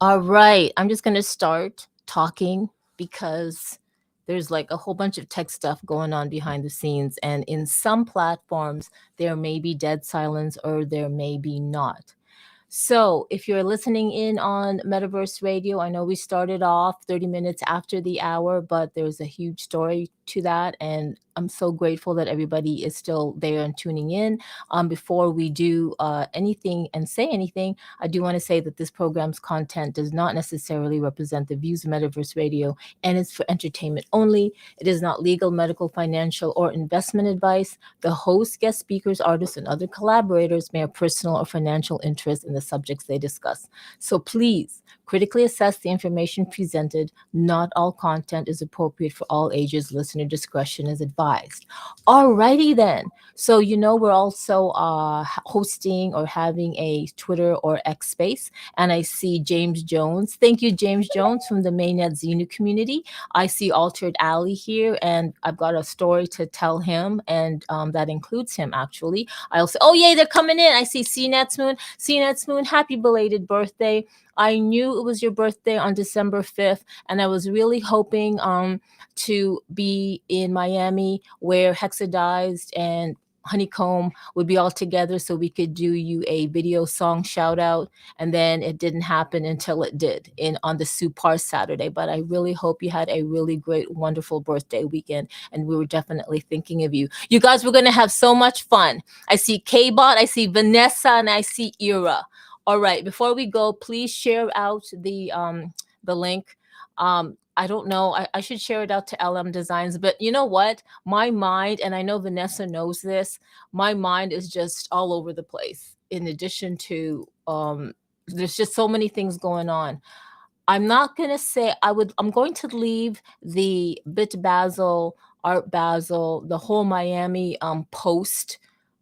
All right, I'm just going to start talking because there's like a whole bunch of tech stuff going on behind the scenes. And in some platforms, there may be dead silence or there may be not. So, if you're listening in on Metaverse Radio, I know we started off 30 minutes after the hour, but there's a huge story to that. And I'm so grateful that everybody is still there and tuning in. Before we do anything and say anything, I do want to say that this program's content does not necessarily represent the views of Metaverse Radio and it's for entertainment only. It is not legal, medical, financial, or investment advice. The host, guest speakers, artists, and other collaborators may have personal or financial interest in the subjects they discuss. So please critically assess the information presented. Not all content is appropriate for all ages. Listener discretion is advised. Alrighty then. So we're also hosting or having a Twitter or X space, and I see James Jones. Thank you, James Jones from the Mainnet Xenu community. I see Altered Alley here, and I've got a story to tell him, and that includes him actually. I also, oh yay, they're coming in. I see CNET's Moon. CNET's Moon, happy belated birthday. I knew it was your birthday on December 5th, and I was really hoping to be in Miami where Hexadized and Honeycomb would be all together so we could do you a video song shout out. And then it didn't happen until it did on the Supar Saturday. But I really hope you had a really great, wonderful birthday weekend. And we were definitely thinking of you. You guys were going to have so much fun. I see K-Bot, I see Vanessa, and I see Ira. All right, before we go, please share out the link. I don't know. I should share it out to LM Designs, but you know what? My mind, and I know Vanessa knows this, my mind is just all over the place. In addition to, there's just so many things going on. I'm not gonna say I'm going to leave the BitBasel, Art Basel, the whole Miami post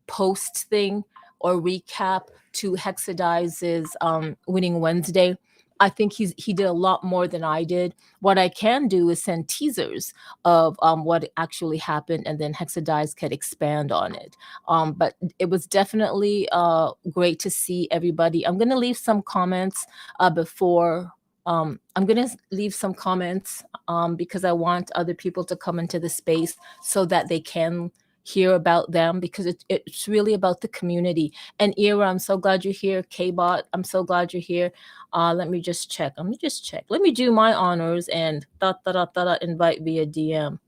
thing or recap to Hexadize's Winning Wednesday. I think he did a lot more than I did. What I can do is send teasers of what actually happened, and then Hexadize can expand on it. But it was definitely great to see everybody. I'm gonna leave some comments before. I'm gonna leave some comments because I want other people to come into the space so that they can hear about them, because it's really about the community. And Ira, I'm so glad you're here. K-Bot, I'm so glad you're here. Let me just check. Let me do my honors and invite via DM.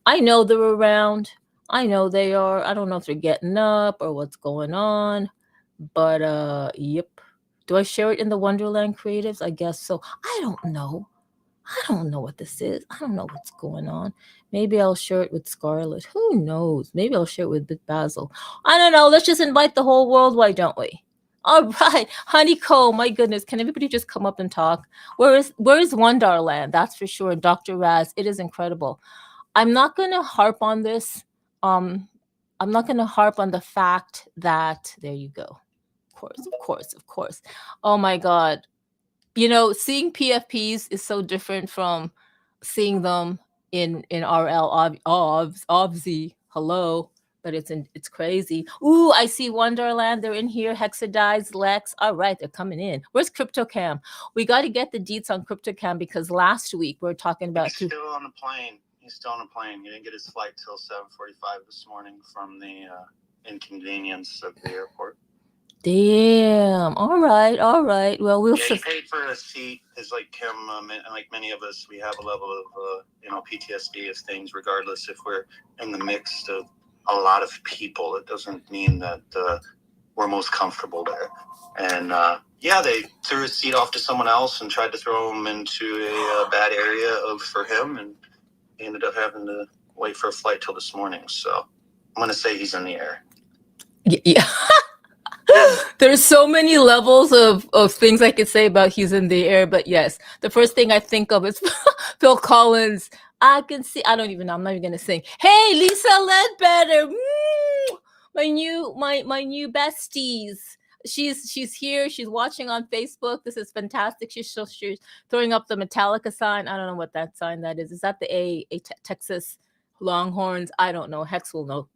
I know they're around. I know they are. I don't know if they're getting up or what's going on, but yep. Do I share it in the Wonderland Creatives? I guess so. I don't know. I don't know what this is. I don't know what's going on. Maybe I'll share it with Scarlett. Who knows? Maybe I'll share it with BitBasel. I don't know. Let's just invite the whole world. Why don't we? All right. Honeycomb, my goodness. Can everybody just come up and talk? Where is Wonderland? That's for sure. Dr. Raz, it is incredible. I'm not going to harp on this. I'm not going to harp on the fact that, there you go. Of course. Oh my God. Seeing PFPs is so different from seeing them in RL obviously. Hello, but it's crazy. Ooh, I see Wonderland. They're in here. Hexadize, Lex. All right, they're coming in. Where's CryptoCam? We got to get the deets on CryptoCam because last week we were talking about. He's still on the plane. He didn't get his flight till 7:45 this morning from the inconvenience of the airport. Damn. All right. Well, we'll. Yeah, he paid for a seat. Is like him, and like many of us, we have a level of PTSD of things. Regardless if we're in the midst of a lot of people, it doesn't mean that we're most comfortable there. And they threw his seat off to someone else and tried to throw him into a bad area for him, and he ended up having to wait for a flight till this morning. So I'm gonna say he's in the air. Yeah. There's so many levels of things I could say about he's in the air, but yes, the first thing I think of is Phil Collins. I can see. I don't even know. I'm not even gonna sing. Hey, Lisa Ledbetter, my new besties. She's here. She's watching on Facebook. This is fantastic. She's throwing up the Metallica sign. I don't know what that sign that is. Is that the Texas Longhorns? I don't know. Hex will know.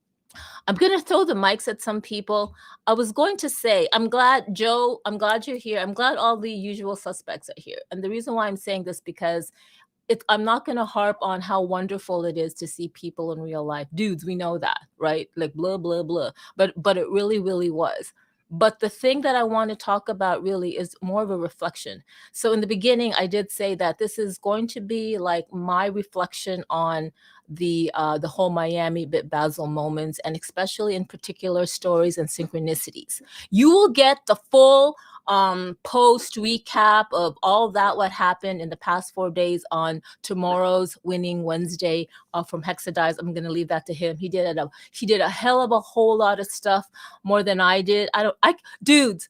I'm going to throw the mics at some people. I was going to say, I'm glad, Joe, I'm glad you're here. I'm glad all the usual suspects are here. And the reason why I'm saying this, because I'm not going to harp on how wonderful it is to see people in real life. Dudes, we know that, right? Like blah, blah, blah. But it really, really was. But the thing that I want to talk about really is more of a reflection. So in the beginning, I did say that this is going to be like my reflection on the whole Miami BitBasel moments, and especially in particular stories and synchronicities. You will get the full post recap of all that what happened in the past 4 days on tomorrow's Winning Wednesday from Hexadize. I'm gonna leave that to him. He did a hell of a whole lot of stuff, more than I did. Dudes,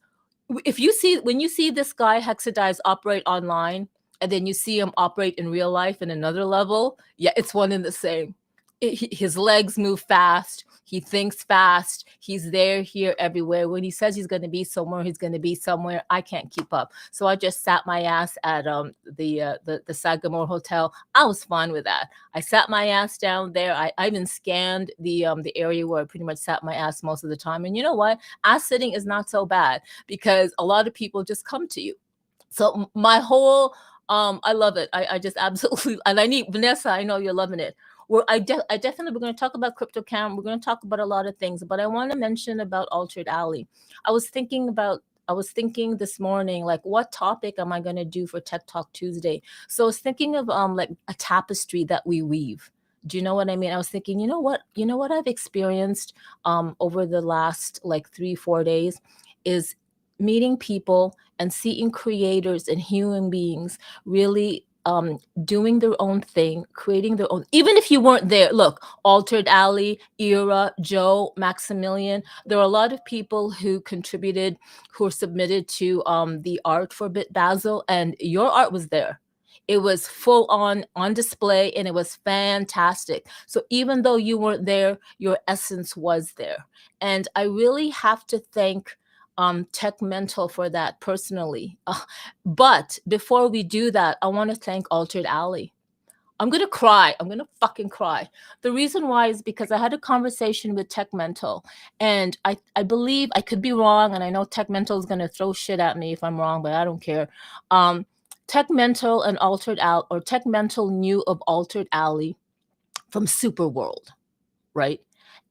if you see when you see this guy Hexadize operate online, and then you see him operate in real life in another level, yeah, it's one and the same. His legs move fast. He thinks fast. He's there, here, everywhere. When he says he's going to be somewhere, he's going to be somewhere. I can't keep up. So I just sat my ass at the Sagamore Hotel. I was fine with that. I sat my ass down there. I even scanned the area where I pretty much sat my ass most of the time. And you know what? Ass sitting is not so bad, because a lot of people just come to you. So my whole I love it. I just absolutely, and I need Vanessa. I know you're loving it. I definitely, we're going to talk about CryptoCam. We're going to talk about a lot of things, but I want to mention about Altered Alley. I was thinking this morning, like, what topic am I going to do for Tech Talk Tuesday? So I was thinking of like a tapestry that we weave. Do you know what I mean? I was thinking, you know what I've experienced over the last like 3-4 days is meeting people and seeing creators and human beings really doing their own thing, creating their own. Even if you weren't there, look, Altered Alley, Era, Joe, Maximilian, there are a lot of people who contributed, who were submitted to the art for BitBasel, and your art was there. It was full on display, and it was fantastic. So even though you weren't there, your essence was there. And I really have to thank Tech Mental for that personally. But before we do that, I want to thank Altered Alley. I'm going to cry. I'm going to fucking cry. The reason why is because I had a conversation with Tech Mental, and I believe, I could be wrong, and I know Tech Mental is going to throw shit at me if I'm wrong, but I don't care. Tech Mental and Tech Mental knew of Altered Alley from Superworld, right?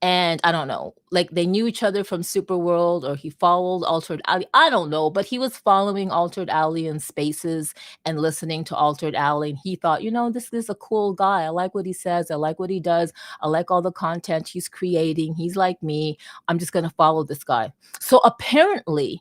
And I don't know, like they knew each other from Superworld, or he followed Altered Alley. I don't know, but he was following Altered Alley in spaces and listening to Altered Alley. And he thought, this is a cool guy. I like what he says. I like what he does. I like all the content he's creating. He's like me. I'm just going to follow this guy. So apparently,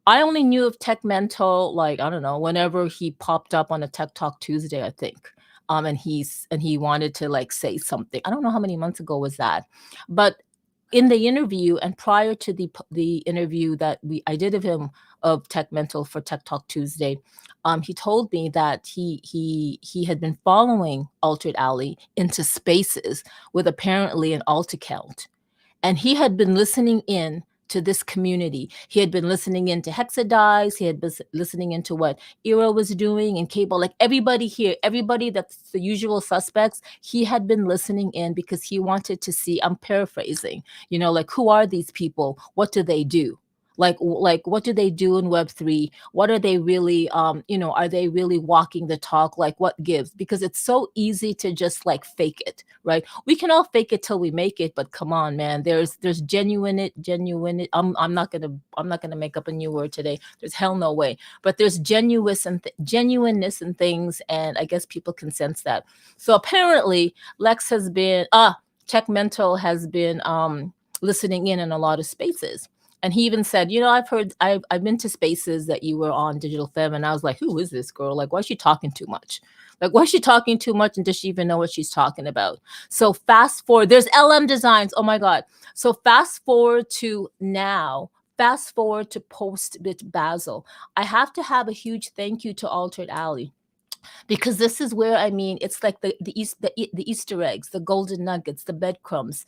I only knew of Tech Mental, like, I don't know, whenever he popped up on a Tech Talk Tuesday, I think. And he wanted to like say something. I don't know how many months ago was that, but in the interview and prior to the interview that I did of him, of Tech Mental for Tech Talk Tuesday, he told me that he had been following Altered Alley into spaces with apparently an alt account, and he had been listening in to this community. He had been listening into Hexadize. He had been listening into what Era was doing and Cable. Like everybody here, everybody that's the usual suspects, he had been listening in because he wanted to see, I'm paraphrasing, like, who are these people? What do they do? Like what do they do in Web3? What are they really, are they really walking the talk? Like, what gives? Because it's so easy to just like fake it, right? We can all fake it till we make it, but come on, man, there's genuine. I'm not gonna make up a new word today. There's hell no way. But there's genuineness in things, and I guess people can sense that. So apparently Lex has been Tech Mental has been listening in a lot of spaces. And he even said, I've been to spaces that you were on, Digital Femme, and I was like, who is this girl? Like, why is she talking too much? Like, why is she talking too much, and does she even know what she's talking about? So fast forward, there's LM Designs. Oh my God. So fast forward to now. Fast forward to post BitBasel. I have to have a huge thank you to Altered Alley, because this is where, it's like the Easter eggs, the golden nuggets, the breadcrumbs.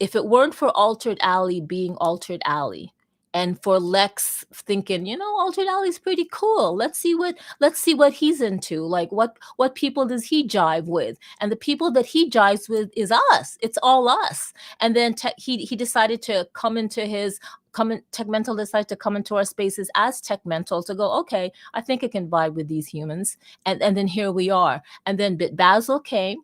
If it weren't for Altered Alley being Altered Alley, And for Lex thinking, Altered Alley's pretty cool. Let's see what he's into. Like what people does he jive with? And the people that he jives with is us. It's all us. And then he decided to come into his come in, Tech Mental decided to come into our spaces as Tech Mental to go, okay, I think I can vibe with these humans. And then here we are. And then BitBasel came,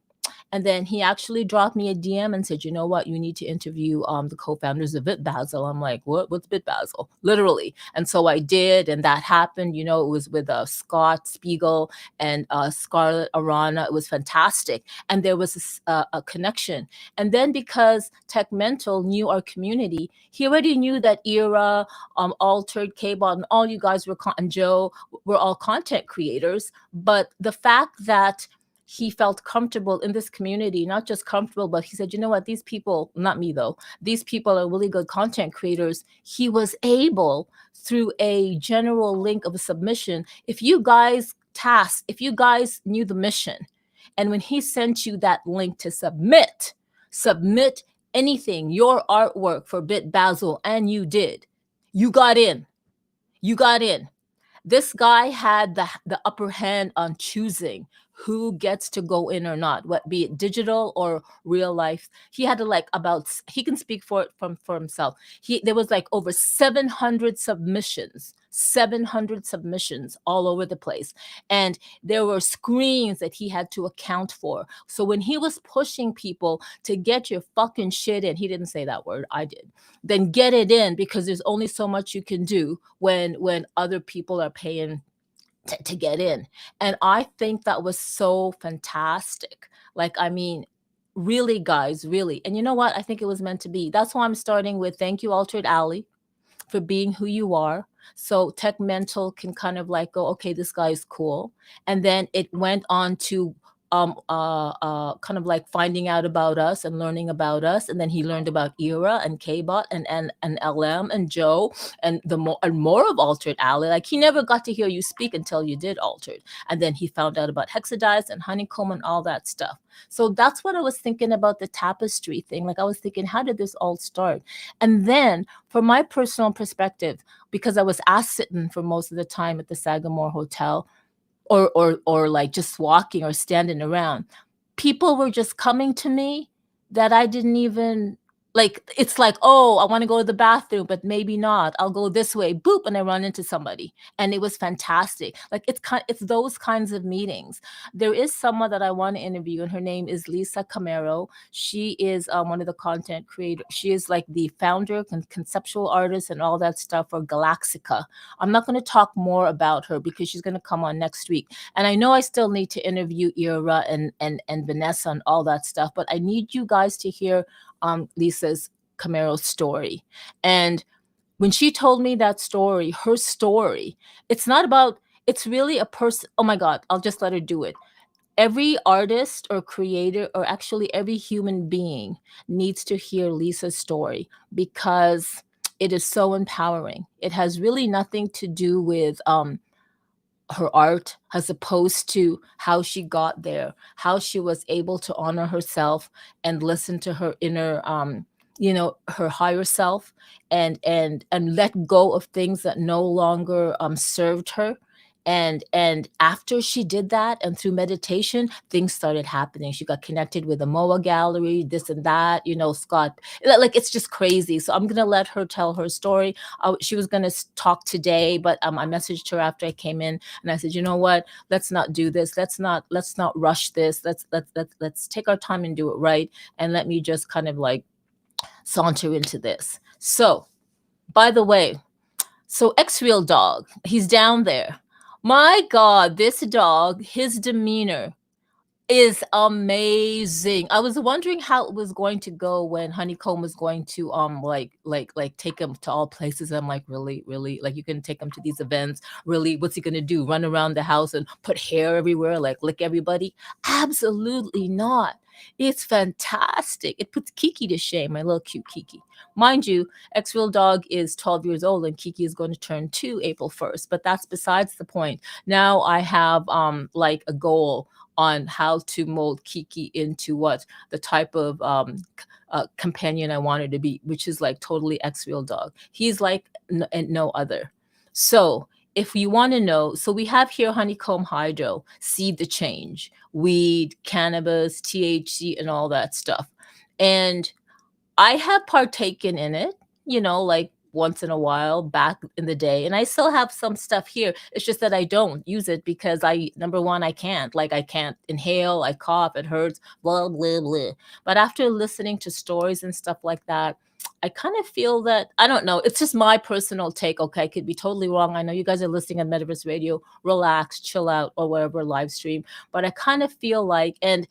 and then he actually dropped me a DM and said, you know what, you need to interview the co-founders of BitBasel. I'm like, what's BitBasel? Literally. And so I did, and that happened. It was with Scott Spiegel and Scarlett Arana. It was fantastic. And there was a connection. And then because Tech Mental knew our community, he already knew that Era, Altered, K-Bot, and all you guys and Joe were all content creators. But the fact that he felt comfortable in this community, not just comfortable, but he said, you know what, these people, not me though, these people are really good content creators. He was able, through a general link of a submission, if you guys knew the mission, and when he sent you that link to submit anything, your artwork for BitBasel, and you did, you got in. This guy had the upper hand on choosing who gets to go in or not, what be it digital or real life. He had to he can speak for himself. There was like over 700 submissions all over the place. And there were screens that he had to account for. So when he was pushing people to get your fucking shit in, he didn't say that word, I did, then get it in, because there's only so much you can do when other people are paying to get in. And I think that was so fantastic. Like, I mean, really, guys, really. And you know what? I think it was meant to be. That's why I'm starting with thank you, Altered Alley, for being who you are. So Tech Mental can kind of like go, okay, this guy is cool. And then it went on to kind of like finding out about us and learning about us. And then he learned about Era and K-Bot and LM and Joe and more of Altered Alley. Like, he never got to hear you speak until you did Altered. And then he found out about Hexadice and Honeycomb and all that stuff. So that's what I was thinking about the tapestry thing. Like, I was thinking, how did this all start? And then from my personal perspective, because I was ass sitting for most of the time at the Sagamore Hotel, or like just walking or standing around, people were just coming to me that I didn't even like. It's like, oh, I want to go to the bathroom, but maybe not. I'll go this way, boop, and I run into somebody. And it was fantastic. Like, it's those kinds of meetings. There is someone that I want to interview, and her name is Lisa Camero. She is one of the content creators. She is like the founder, conceptual artist, and all that stuff for Galaxica. I'm not going to talk more about her because she's going to come on next week. And I know I still need to interview Ira and Vanessa and all that stuff, but I need you guys to hear Lisa's Camaro's story. And when she told me that story, her story, it's really a person. Oh my God, I'll just let her do it. Every artist or creator, or actually every human being, needs to hear Lisa's story, because it is so empowering. It has really nothing to do with her art, as opposed to how she got there, how she was able to honor herself and listen to her inner her higher self, and let go of things that no longer served her. And after she did that, and through meditation, things started happening. She got connected with the MOA gallery, this and that, Scott. Like, it's just crazy. So I'm gonna let her tell her story. She was gonna talk today, but I messaged her after I came in, and I said, you know what? Let's not do this. Let's not rush this. Let's take our time and do it right. And let me just kind of like saunter into this. So, by the way, so X-Real Dog, he's down there. My God, this dog, his demeanor is amazing. I was wondering how it was going to go when Honeycomb was going to like take him to all places. I'm like, really, like, you can take him to these events? Really, what's he gonna do? Run around the house and put hair everywhere, like lick everybody? Absolutely not. It's fantastic. It puts Kiki to shame, my little cute Kiki. Mind you, X-Real Dog is 12 years old, and Kiki is going to turn 2 April 1st. But that's besides the point. Now I have like a goal on how to mold Kiki into what the type of companion I wanted to be, which is like totally X-Real dog. He's like and no other. So if you want to know, so we have here honeycomb hydro, seed the change, weed, cannabis, THC, and all that stuff. And I have partaken in it, like once in a while back in the day. And I still have some stuff here. It's just that I don't use it because number one, I can't. Like, I can't inhale, I cough, it hurts, blah, blah, blah. But after listening to stories and stuff like that, I kind of feel that, I don't know, it's just my personal take. Okay, I could be totally wrong. I know you guys are listening on Metaverse Radio, relax, chill out, or whatever live stream. But I kind of feel like, and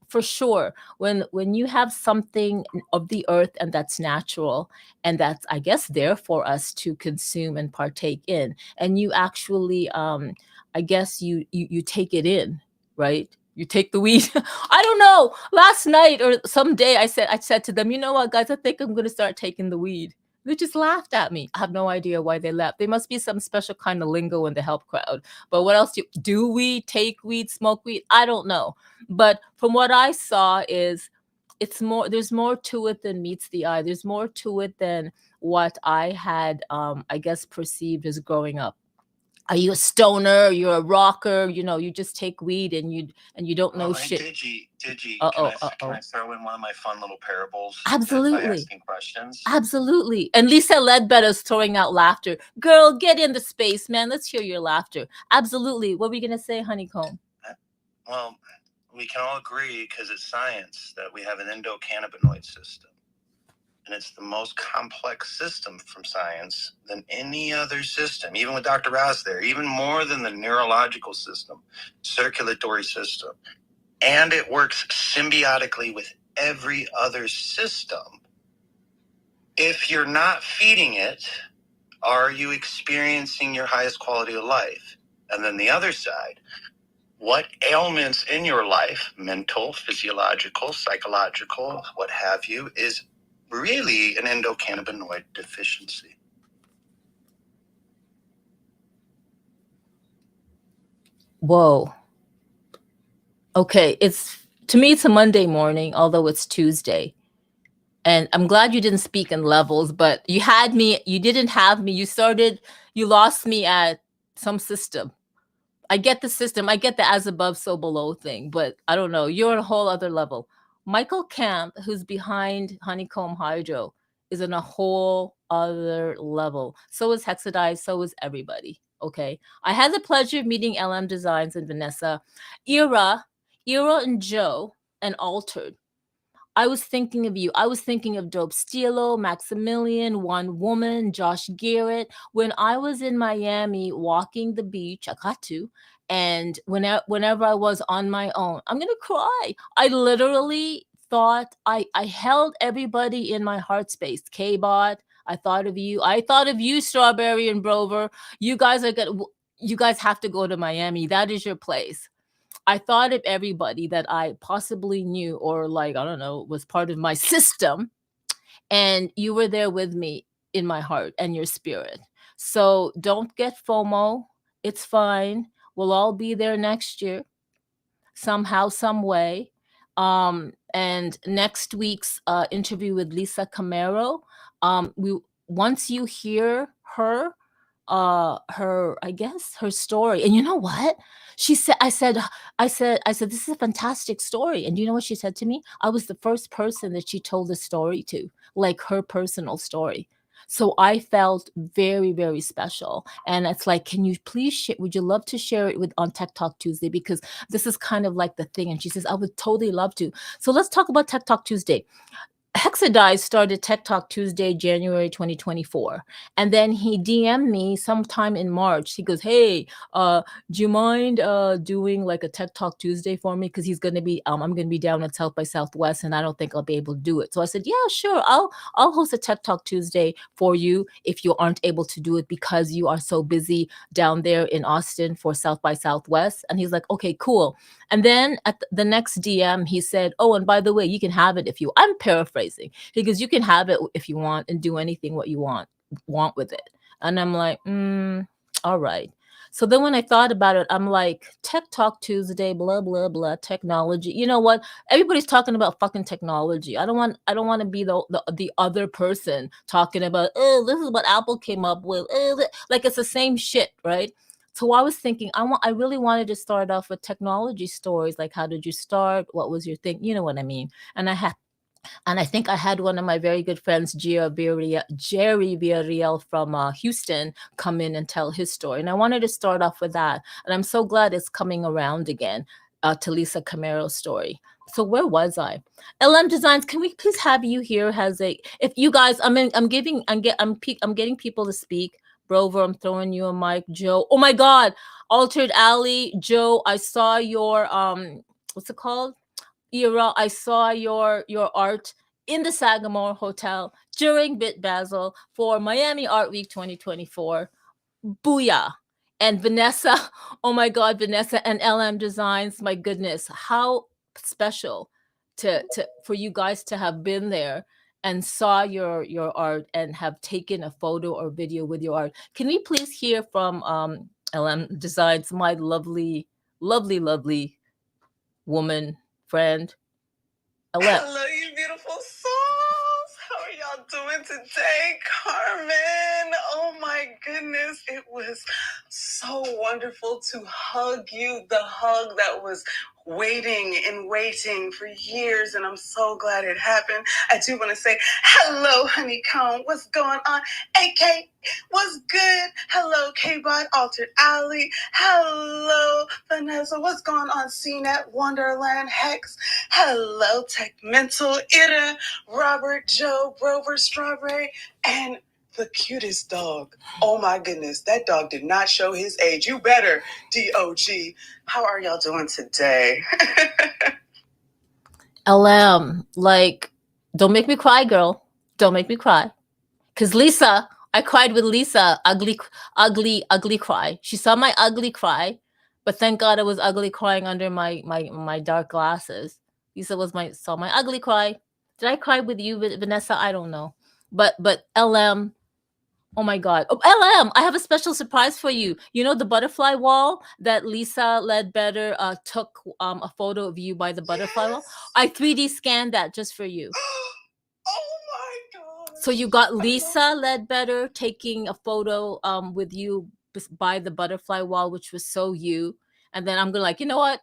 for sure, when you have something of the earth and that's natural and that's, I guess, there for us to consume and partake in, and you actually I guess you take it in, right? You take the weed. I don't know, last night or someday I said to them, you know what, guys, I think I'm gonna start taking the weed. They just laughed at me. I have no idea why they laughed. There must be some special kind of lingo in the help crowd. But what else do we take weed, smoke weed? I don't know. But from what I saw is there's more to it than meets the eye. There's more to it than what I had I guess perceived as growing up. Are you a stoner? You're a rocker, you just take weed and you don't know shit. Digi, Uh-oh, can I throw in one of my fun little parables? Absolutely. By asking questions? Absolutely. And Lisa Ledbetter's throwing out laughter. Girl, get into space, man. Let's hear your laughter. Absolutely. What were you going to say, Honeycomb? Well, we can all agree, because it's science, that we have an endocannabinoid system. And it's the most complex system from science than any other system, even with Dr. Ross there, even more than the neurological system, circulatory system. And it works symbiotically with every other system. If you're not feeding it, are you experiencing your highest quality of life? And then the other side, what ailments in your life, mental, physiological, psychological, what have you, is really an endocannabinoid deficiency? Whoa. Okay, to me it's a Monday morning, although it's Tuesday. And I'm glad you didn't speak in levels, but you didn't have me. You lost me at some system. I get the system. I get the as above, so below thing, but I don't know. You're on a whole other level. Michael Camp, who's behind Honeycomb Hydro, is on a whole other level. So is Hexadize. So is everybody. Okay. I had the pleasure of meeting LM Designs and Vanessa, Ira and Joe, and Altered. I was thinking of you. I was thinking of Dope Stilo, Maximilian, One Woman, Josh Garrett. When I was in Miami walking the beach, I got to, and whenever I was on my own, I'm gonna cry. I literally thought I held everybody in my heart space. K-Bot, I thought of you. I thought of you, Strawberry and Brover. You guys have to go to Miami. That is your place. I thought of everybody that I possibly knew or I don't know, was part of my system. And you were there with me in my heart and your spirit. So don't get FOMO. It's fine. We'll all be there next year, somehow, some way. And next week's interview with Lisa Camero, once you hear her I guess her story. And you know what? She said, I said, this is a fantastic story. And you know what she said to me? I was the first person that she told the story to, like her personal story. So I felt very, very special. And it's like, can you please share, would you love to share it on Tech Talk Tuesday? Because this is kind of like the thing. And she says, I would totally love to. So let's talk about Tech Talk Tuesday. Hexadize started Tech Talk Tuesday, January 2024. And then he DM'd me sometime in March. He goes, hey, do you mind doing like a Tech Talk Tuesday for me? Because he's going to be, I'm going to be down at South by Southwest and I don't think I'll be able to do it. So I said, yeah, sure. I'll host a Tech Talk Tuesday for you if you aren't able to do it because you are so busy down there in Austin for South by Southwest. And he's like, okay, cool. And then at the next DM, he said, oh, and by the way, you can have it if I'm paraphrasing. He goes, you can have it if you want and do anything what you want with it. And I'm like, all right. So then when I thought about it, I'm like, Tech Talk Tuesday, blah blah blah, technology. You know what? Everybody's talking about fucking technology. I don't want to be the other person talking about, oh, this is what Apple came up with. Like it's the same shit, right? So I was thinking, I really wanted to start off with technology stories, like how did you start? What was your thing? You know what I mean? And I think I had one of my very good friends, Jerry Villarreal from Houston, come in and tell his story. And I wanted to start off with that. And I'm so glad it's coming around again, to Lisa Camaro's story. So where was I? LM Designs, can we please have you here? If you guys, I'm getting people to speak. Brover, I'm throwing you a mic. Joe, oh my God, Altered Alley, Joe, I saw your what's it called? Era, I saw your art in the Sagamore Hotel during BitBasel for Miami Art Week 2024. Booyah. And Vanessa, oh my God, Vanessa and LM Designs, my goodness, how special to for you guys to have been there and saw your art and have taken a photo or video with your art. Can we please hear from LM Designs, my lovely, lovely, lovely woman friend? Hello, you beautiful souls. How are y'all doing today, Carmen? Oh my goodness, it was so wonderful to hug you. The hug that was waiting for years, and I'm so glad it happened. I do want to say hello, Honeycomb. What's going on? AK, what's good? Hello, K-Bot, Altered Alley. Hello, Vanessa. What's going on? CNET, Wonderland, Hex. Hello, Tech Mental, Ida, Robert, Joe, Brover, Strawberry, and the cutest dog. Oh my goodness, that dog did not show his age. You better, DOG. How are y'all doing today? LM, like, don't make me cry, girl. Don't make me cry. Because Lisa, I cried with Lisa, ugly cry. She saw my ugly cry, but thank God it was ugly crying under my dark glasses. Lisa saw my ugly cry. Did I cry with you, Vanessa? I don't know. But LM, oh my God. Oh, LM, I have a special surprise for you. You know the butterfly wall that Lisa Ledbetter took a photo of you by the butterfly wall? I 3D scanned that just for you. Oh my God. So you got Lisa Ledbetter taking a photo with you by the butterfly wall, which was so you. And then I'm gonna you know what?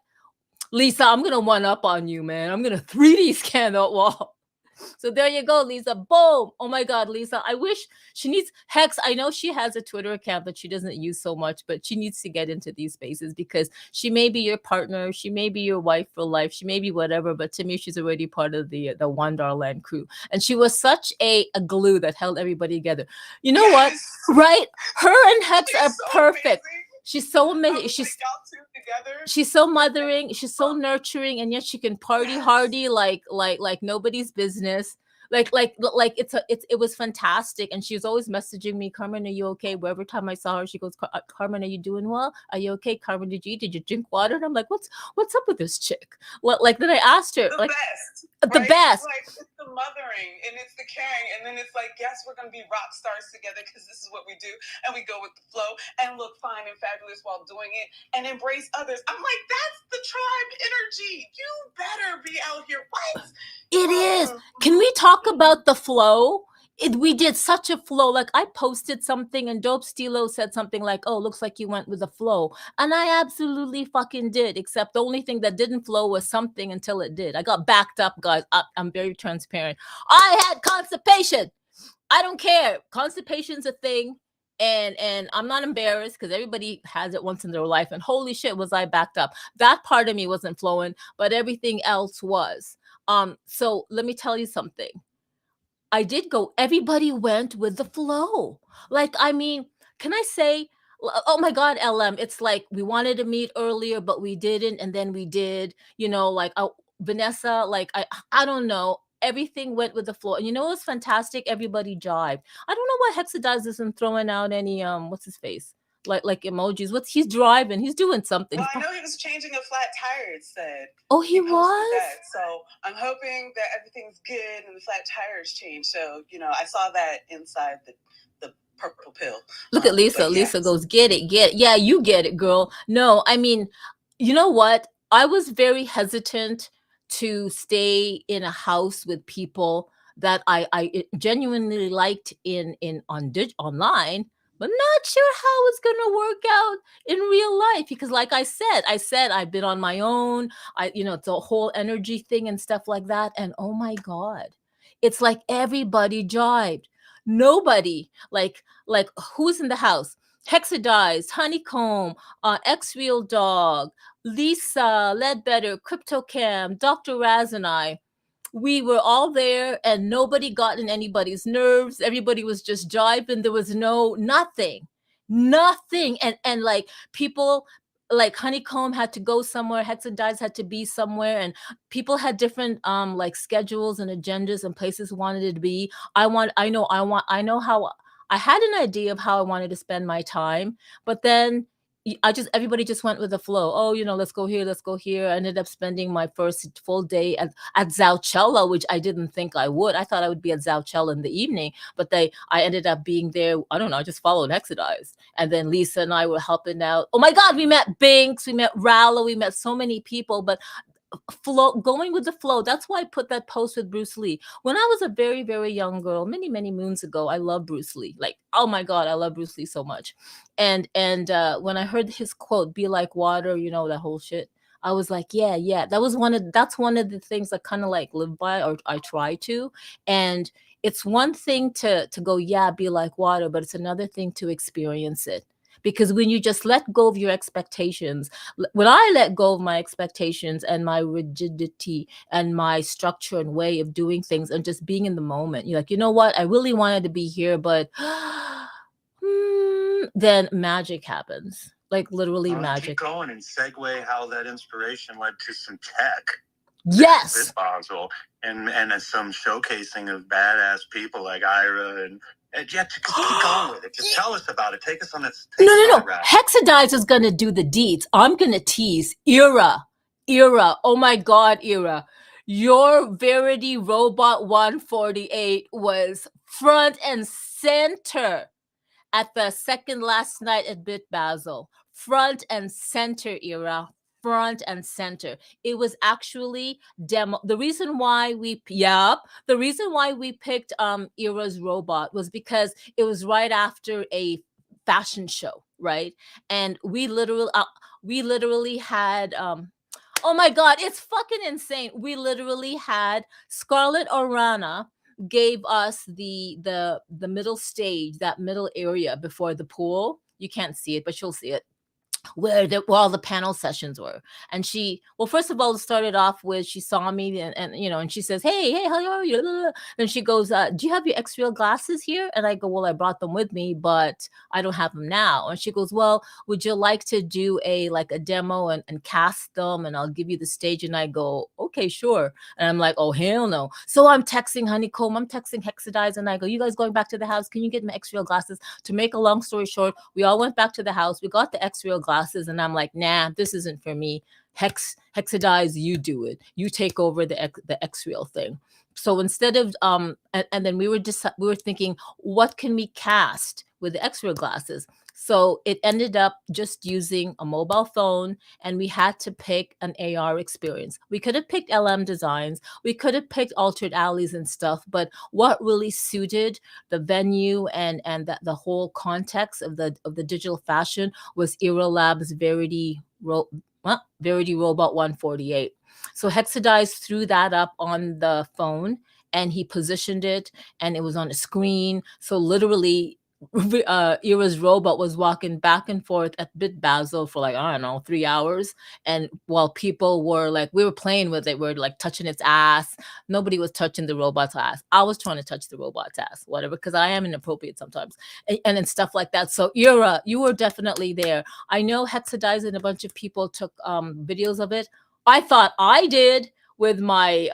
Lisa, I'm gonna one up on you, man. I'm gonna 3D scan that wall. So there you go, Lisa. Boom. Oh my God, Lisa. I wish she needs Hex. I know she has a Twitter account that she doesn't use so much, but she needs to get into these spaces because she may be your partner, she may be your wife for life, she may be whatever, but to me, she's already part of the Wonderland crew. And she was such a glue that held everybody together. You know what? Right? Her and Hex are so perfect. Amazing. She's so amazing. She's so mothering. She's so nurturing, and yet she can party hardy like nobody's business. It was fantastic. And she was always messaging me, Carmen, are you okay? Wherever time I saw her, she goes, Carmen, are you doing well? Are you okay? Carmen, did you drink water? And I'm like, what's up with this chick? What then I asked her, the best. The right? best. It's the mothering and it's the caring, and then it's yes, we're gonna be rock stars together because this is what we do, and we go with the flow and look fine and fabulous while doing it and embrace others. I'm like, that's the tribe energy. You better be out here. What? It is. Can we talk about the flow? We did such a flow. Like I posted something and Dope Stilo said something like, oh, looks like you went with the flow. And I absolutely fucking did, except the only thing that didn't flow was something until it did. I got backed up, guys. I'm very transparent. I had constipation. I don't care. Constipation's a thing. And I'm not embarrassed because everybody has it once in their life. And holy shit, was I backed up. That part of me wasn't flowing, but everything else was. So let me tell you something. I did go, everybody went with the flow. I mean, can I say, oh my God, LM, it's like we wanted to meet earlier, but we didn't. And then we did, Vanessa, I don't know. Everything went with the flow. And it was fantastic. Everybody jived. I don't know why Hexadize isn't throwing out any, what's his face? Like emojis. He's driving. He's doing something. Well, I know he was changing a flat tire, it said. Oh, he was? That. So I'm hoping that everything's good and the flat tires changed. So, I saw that inside the purple pill. Look at Lisa. But Lisa yes. goes, get it. Yeah, you get it, girl. No, I mean, you know what? I was very hesitant to stay in a house with people that I genuinely liked online, but not sure how it's gonna work out in real life. Because like I said I've been on my own. It's a whole energy thing and stuff like that. And oh my God, it's like everybody jived. Nobody like who's in the house? Hexadized, Honeycomb, X-Real Dog, Lisa, Ledbetter, CryptoCam, Dr. Raz, and I. We were all there and nobody got in anybody's nerves. Everybody was just jiving. There was nothing. And like people like Honeycomb had to go somewhere, Hexadize had to be somewhere, and people had different like schedules and agendas and places wanted to be. I know how I had an idea of how I wanted to spend my time, but then everybody just went with the flow. Oh, let's go here, let's go here. I ended up spending my first full day at Zaucella, which I didn't think I would. I thought I would be at Zaucella in the evening, but I ended up being there. I don't know, I just followed Exodized. And then Lisa and I were helping out. Oh my God, we met Binks, we met Ralla, we met so many people, but going with the flow. That's why I put that post with Bruce Lee. When I was a very, very young girl, many moons ago, I love Bruce Lee. Like, oh my God, I love Bruce Lee so much. And when I heard his quote, "Be like water," that whole shit, I was like, yeah. That's one of the things I kind of like live by, or I try to. And it's one thing to go, yeah, be like water, but it's another thing to experience it. Because when you just let go of your expectations, when I let go of my expectations and my rigidity and my structure and way of doing things and just being in the moment, you're like, you know what? I really wanted to be here, but then magic happens. Like literally magic. Keep going and segue how that inspiration led to some tech. Yes. BitBasel and some showcasing of badass people like Ira and just keep going with it. Just tell us about it. Take us on this. No. Hexadize is gonna do the deeds. I'm gonna tease. Ira. Oh my God, Ira. Your Verity Robot 148 was front and center at the second last night at BitBasel. Front and center, Ira. Front and center. It was actually demo. The reason why we picked Ira's robot was because it was right after a fashion show, right? And we literally had oh my God, it's fucking insane. We literally had Scarlett Orana gave us the middle stage, that middle area before the pool. You can't see it, but you'll see it. Where all the panel sessions were. And first of all, it started off with, she saw me and she says, hey, how are you? And she goes, do you have your X-Real glasses here? And I go, well, I brought them with me, but I don't have them now. And she goes, well, would you like to do a demo and cast them, and I'll give you the stage? And I go, okay, sure. And I'm like, oh, hell no. So I'm texting Honeycomb, I'm texting Hexadize, and I go, you guys going back to the house? Can you get my X-Real glasses? To make a long story short, we all went back to the house. We got the X-Real glasses, and I'm like, nah, this isn't for me. Hexadize, you do it. You take over the X-Real thing. So instead of and then we were thinking, what can we cast with the X-Real glasses? So it ended up just using a mobile phone, and we had to pick an AR experience. We could have picked LM designs, we could have picked altered alleys and stuff, but what really suited the venue and the whole context of the digital fashion was Era Labs Verity Robot 148. So Hexadize threw that up on the phone, and he positioned it, and it was on a screen. So literally, Ira's robot was walking back and forth at BitBasel for 3 hours. And while people were we were playing with it, we were touching its ass. Nobody was touching the robot's ass. I was trying to touch the robot's ass, whatever, because I am inappropriate sometimes, and stuff like that. So Ira, you were definitely there. I know Hexadize and a bunch of people took videos of it. I thought I did with my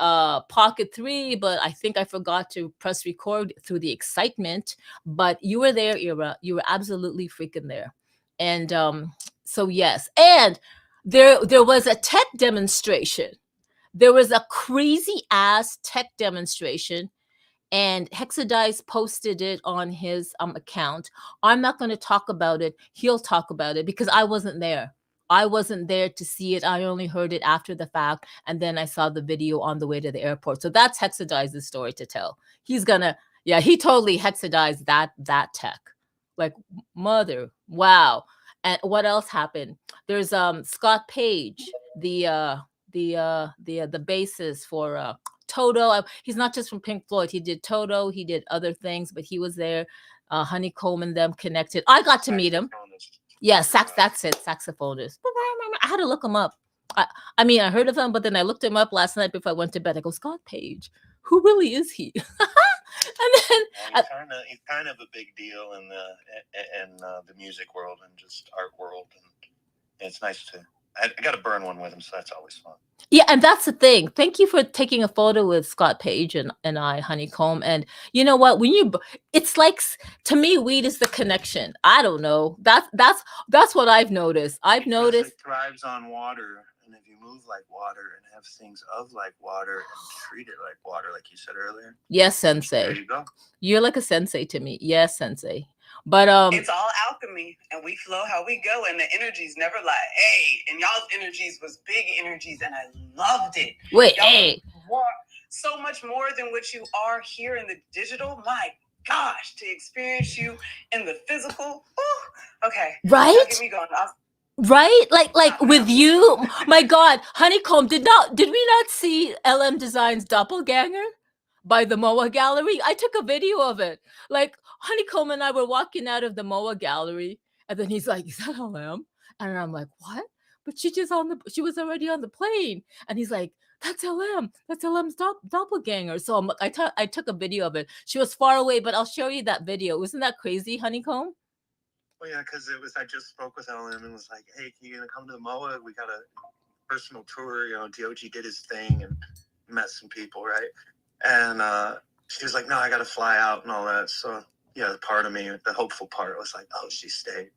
Pocket 3, but I think I forgot to press record through the excitement. But you were there, Ira. You were absolutely freaking there. And so yes. And there was a tech demonstration. There was a crazy ass tech demonstration. and Hexadice posted it on his account. I'm not going to talk about it. He'll talk about it because I wasn't there. I wasn't there to see it. I only heard it after the fact, and then I saw the video on the way to the airport. So that's Hexadice's story to tell. He's gonna, yeah, he totally Hexadized that tech. Like, mother, wow. And what else happened? There's Scott Page, the bassist for Toto. He's not just from Pink Floyd. He did Toto. He did other things, but he was there. Honeycomb and them connected. I got to meet him. Yeah, that's it, saxophonist. I had to look him up. I mean, I heard of him, but then I looked him up last night before I went to bed. I go, Scott Page, who really is he? And then he's kind of a big deal in the music world and just art world, and it's nice to. I got to burn one with him, so that's always fun. Yeah, and that's the thing. Thank you for taking a photo with Scott Page and I, Honeycomb. And you know what? It's like, to me, weed is the connection. I don't know. That's what I've noticed. Because it thrives on water, and if you move like water and have things of like water and treat it like water, like you said earlier. Yes, Sensei. There you go. You're like a sensei to me. Yes, Sensei. But it's all alchemy, and we flow how we go, and the energies never lie. Hey, and y'all's energies was big energies, and I loved it. Wait, y'all hey, so much more than what you are here in the digital. My gosh, to experience you in the physical. Ooh, okay, right? Get me going. Right? Like with you, my God, Honeycomb, did we not see LM Design's doppelganger by the MOA gallery? I took a video of it. Like, Honeycomb and I were walking out of the MOA gallery, and then he's like, "Is that LM?" And I'm like, "What?" But she was already on the plane. And he's like, "That's LM. That's LM's doppelganger." So I took a video of it. She was far away, but I'll show you that video. Wasn't that crazy, Honeycomb? Well, yeah, because I just spoke with LM and was like, "Hey, can you gonna come to the MOA? We got a personal tour. You know, DOG did his thing and met some people, right?" And she was like, "No, I got to fly out and all that." So yeah, part of me, the hopeful part, was like, "Oh, she stayed."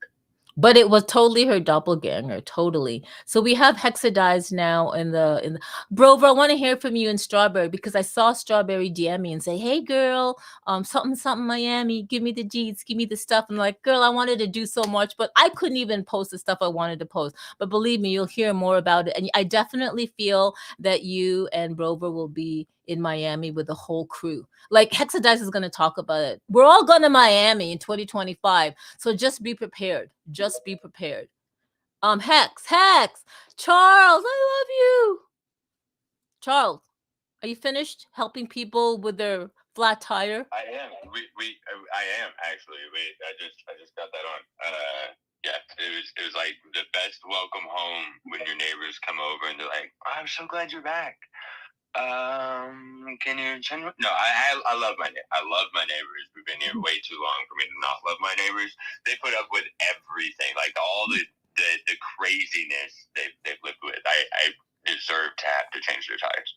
But it was totally her doppelganger, totally. So we have Hexadize now in the Brover. I want to hear from you in Strawberry, because I saw Strawberry DM me and say, "Hey girl, something Miami, give me the G's, give me the stuff." And like, girl, I wanted to do so much, but I couldn't even post the stuff I wanted to post. But believe me, you'll hear more about it. And I definitely feel that you and Brover will be in Miami with the whole crew. Like, Hexadice is going to talk about it. We're all going to Miami in 2025. So just be prepared. Just be prepared. Hex, Charles, I love you. Charles, are you finished helping people with their flat tire? I am. I am actually. I just got that on. Yeah, it was like the best welcome home when your neighbors come over and they're like, "Oh, I'm so glad you're back. Can you send me?" No, I love my neighbors. We've been here way too long for me to not love my neighbors. They put up with everything, like all the craziness they've lived with. I deserve to have to change their tires.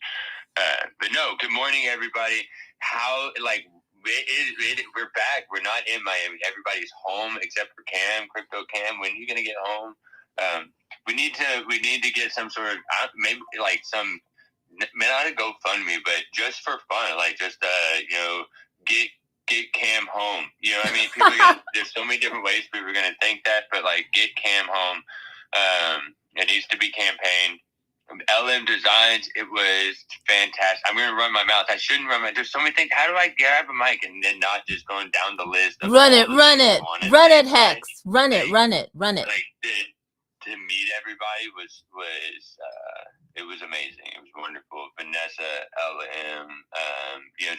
But no, good morning, everybody. How, like, we're back. We're not in Miami. Everybody's home except for Cam, Crypto Cam. When are you gonna get home? We need to get some sort of, maybe like some, not a GoFundMe, but just for fun, like just get Cam home. You know what I mean? People there's so many different ways people are gonna think that, but like, get Cam home. It needs to be campaigned. LM Designs, it was fantastic. I'm going to run my mouth. I shouldn't run my... There's so many things. How do I grab a mic and then not just going down the list? Run it, Hex. Run it. Like, to meet everybody was it was amazing. It was wonderful. Vanessa, LM,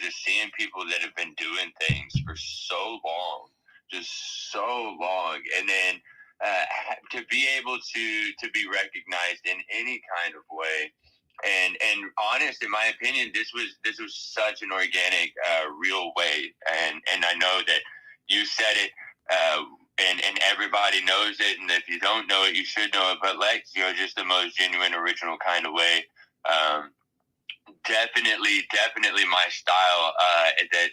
just seeing people that have been doing things for so long, just so long. And then to be able to be recognized in any kind of way, and honest, in my opinion, this was such an organic, real way, and I know that you said it, and everybody knows it, and if you don't know it, you should know it. But Lex, just the most genuine, original kind of way. Definitely my style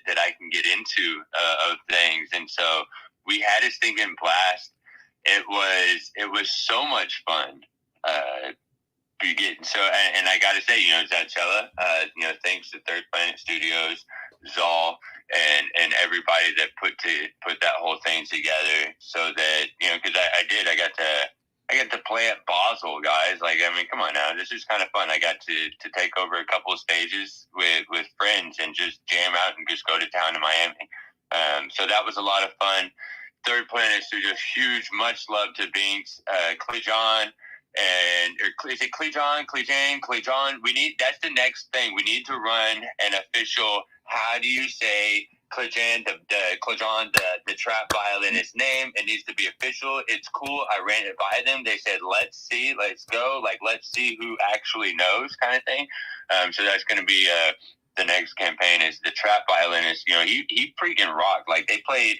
that I can get into of things, and so we had a stinking blast. It was so much fun. And I got to say, Zatchella, thanks to Third Planet Studios Zal, and everybody that put that whole thing together, so that, you know, because I got to play at Basel, guys. Like, I mean, come on now, this is kind of fun. I got to take over a couple of stages with friends and just jam out and just go to town in Miami. So that was a lot of fun. Third Planet Studio, huge, much love to Binks, Clejon, is it Clejon? That's the next thing. We need to run an official, how do you say Clejon, the trap violinist name? It needs to be official. It's cool. I ran it by them. They said, let's go. Like, let's see who actually knows, kind of thing. So that's going to be the next campaign, is the trap violinist. You know, he freaking rocked. Like, they played,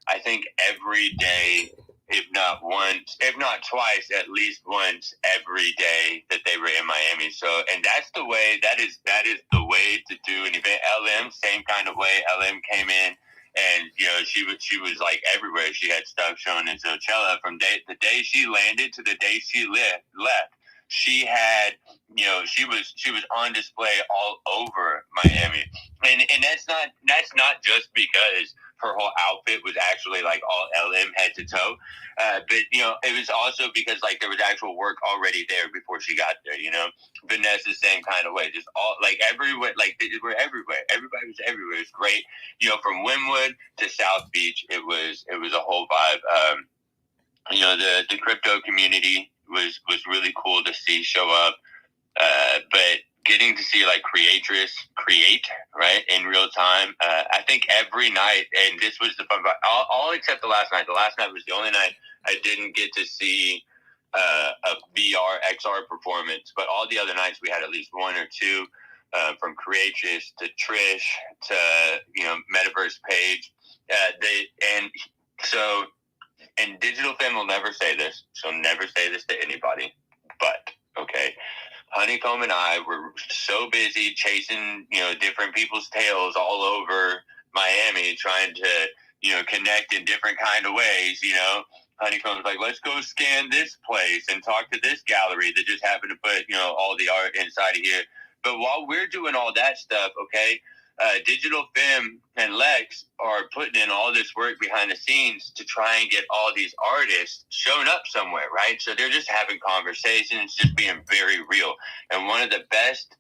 I think, every day, if not once, if not twice, at least once every day that they were in Miami. So, and that's the way, that is the way to do an event. LM, same kind of way. LM came in, and, you know, she was like everywhere. She had stuff shown in Coachella from the day she landed to the day she left. She had, you know, she was on display all over Miami, and that's not just because her whole outfit was actually like all LM head to toe, but, you know, it was also because, like, there was actual work already there before she got there. You know, Vanessa, same kind of way, just all, like, everywhere, like, they were everywhere. Everybody was everywhere. It was great. You know, from Wynwood to South Beach, it was a whole vibe. You know, the crypto community was really cool to see show up, but getting to see, like, create, right, in real time. I think every night, and this was the fun part, all except the last night. The last night was the only night I didn't get to see a VR, XR performance, but all the other nights we had at least one or two, from Creatress to Trish to, you know, Metaverse Page. And Digital Femme will never say this, so never say this to anybody, but, okay, Honeycomb and I were so busy chasing, you know, different people's tails all over Miami, trying to, you know, connect in different kind of ways. You know, Honeycomb's like, let's go scan this place and talk to this gallery that just happened to put, you know, all the art inside of here. But while we're doing all that stuff, okay, Digital Femme and Lex are putting in all this work behind the scenes to try and get all these artists shown up somewhere, right? So they're just having conversations, just being very real. And one of the best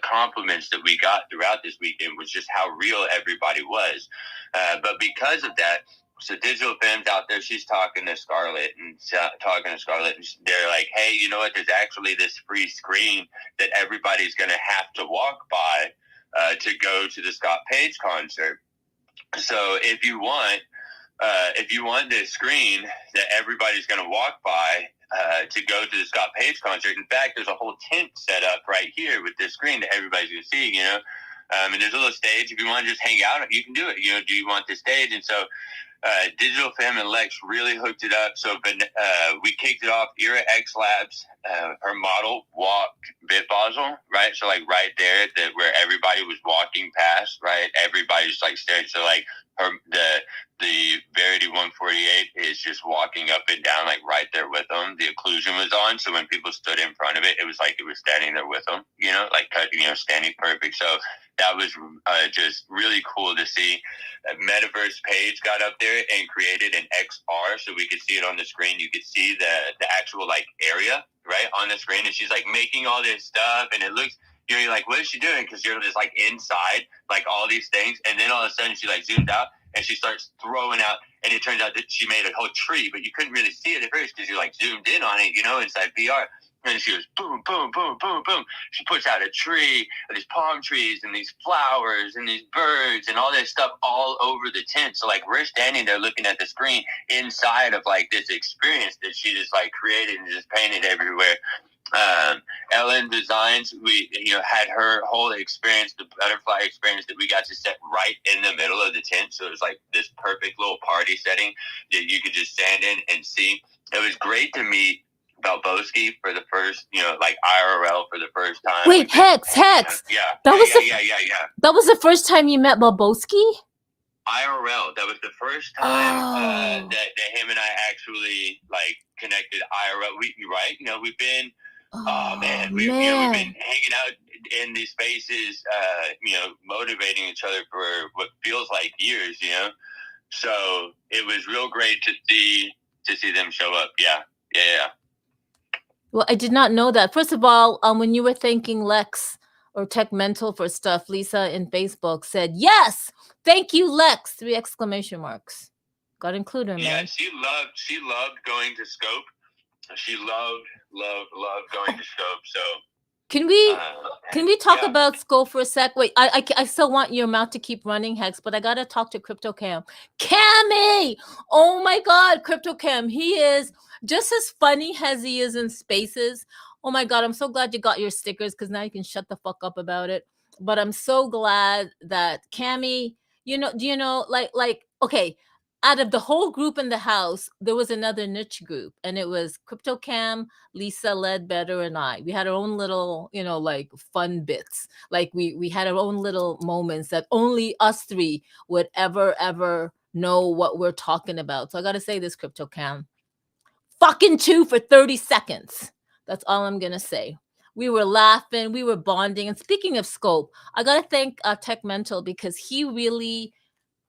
compliments that we got throughout this weekend was just how real everybody was. But because of that, so Digital Femme's out there, she's talking to Scarlett, and they're like, hey, you know what? There's actually this free screen that everybody's going to have to walk by to go to the Scott Page concert. So if you want this screen that everybody's going to walk by to go to the Scott Page concert, in fact, there's a whole tent set up right here with this screen that everybody's going to see, you know, and there's a little stage. If you want to just hang out, you can do it. You know, do you want the stage? And so Digital Femme and Lex really hooked it up. So we kicked it off. Era X Labs, her model walked BitBasel, right? So, like, right there, where everybody was walking past, right? Everybody's like staring. So, like, the Verity 148 is just walking up and down, like, right there with them. The occlusion was on, so when people stood in front of it, it was like it was standing there with them, you know, like, you know, standing perfect. So that was just really cool to see. Metaverse Page got up there and created an XR, so we could see it on the screen. You could see the actual, like, area right on the screen, and she's like making all this stuff, and it looks, you know, you're like, what is she doing? Because you're just like inside, like, all these things, and then all of a sudden she, like, zoomed out and she starts throwing out, and it turns out that she made a whole tree, but you couldn't really see it at first because you're, like, zoomed in on it, you know, inside VR. And she goes boom, boom, boom, boom, boom. She puts out a tree, and these palm trees, and these flowers, and these birds, and all this stuff all over the tent. So, like, we're standing there looking at the screen inside of, like, this experience that she just, like, created and just painted everywhere. Ellen Designs, we, you know, had her whole experience, the butterfly experience, that we got to set right in the middle of the tent. So it was like this perfect little party setting that you could just stand in and see. It was great to meet Balboski for the first, you know, like, IRL for the first time. Wait, Hex. Yeah. That was the first time you met Balboski? IRL. That was the first time that him and I actually, like, connected IRL. Right? You know, we've been Oh man, we've been hanging out in these spaces, motivating each other for what feels like years, So it was real great to see them show up. Yeah. Well, I did not know that. First of all, when you were thanking Lex or Tech Mental for stuff, Lisa in Facebook said, "Yes, thank you, Lex!" 3 exclamation marks. Got to include her, man. Yeah, she loved going to Scope. She loved going to Scope. So can we talk about Scope for a sec? Wait, I still want your mouth to keep running, Hex, but I gotta talk to CryptoCam. Cammy! Oh my God, CryptoCam. He is just as funny as he is in Spaces. Oh my God, I'm so glad you got your stickers because now you can shut the fuck up about it. But I'm so glad that Cammy, okay, out of the whole group in the house, there was another niche group, and it was CryptoCam, Lisa Ledbetter, and I. We had our own little, fun bits. Like we had our own little moments that only us 3 would ever know what we're talking about. So I gotta say this, CryptoCam. Fucking chew for 30 seconds. That's all I'm gonna say. We were laughing, we were bonding. And speaking of Scope, I gotta thank Tech Mental because he really,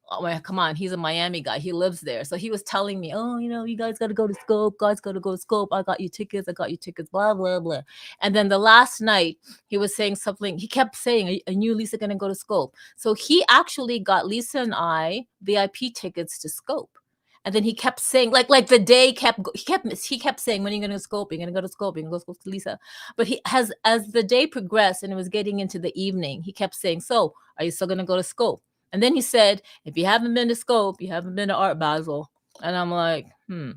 oh my, come on, he's a Miami guy. He lives there. So he was telling me, oh, you guys got to go to Scope. Guys got to go to Scope. I got you tickets, blah, blah, blah. And then the last night, he was saying something. He kept saying, are you, Lisa, going to go to Scope? So he actually got Lisa and I VIP tickets to Scope. And then he kept saying, like the day he kept saying, when are you going to Scope? You're going to go to Scope. You're going to go to Scope to Lisa. But as the day progressed and it was getting into the evening, he kept saying, so are you still going to go to Scope? And then he said, if you haven't been to Scope, you haven't been to Art Basel. And I'm like, what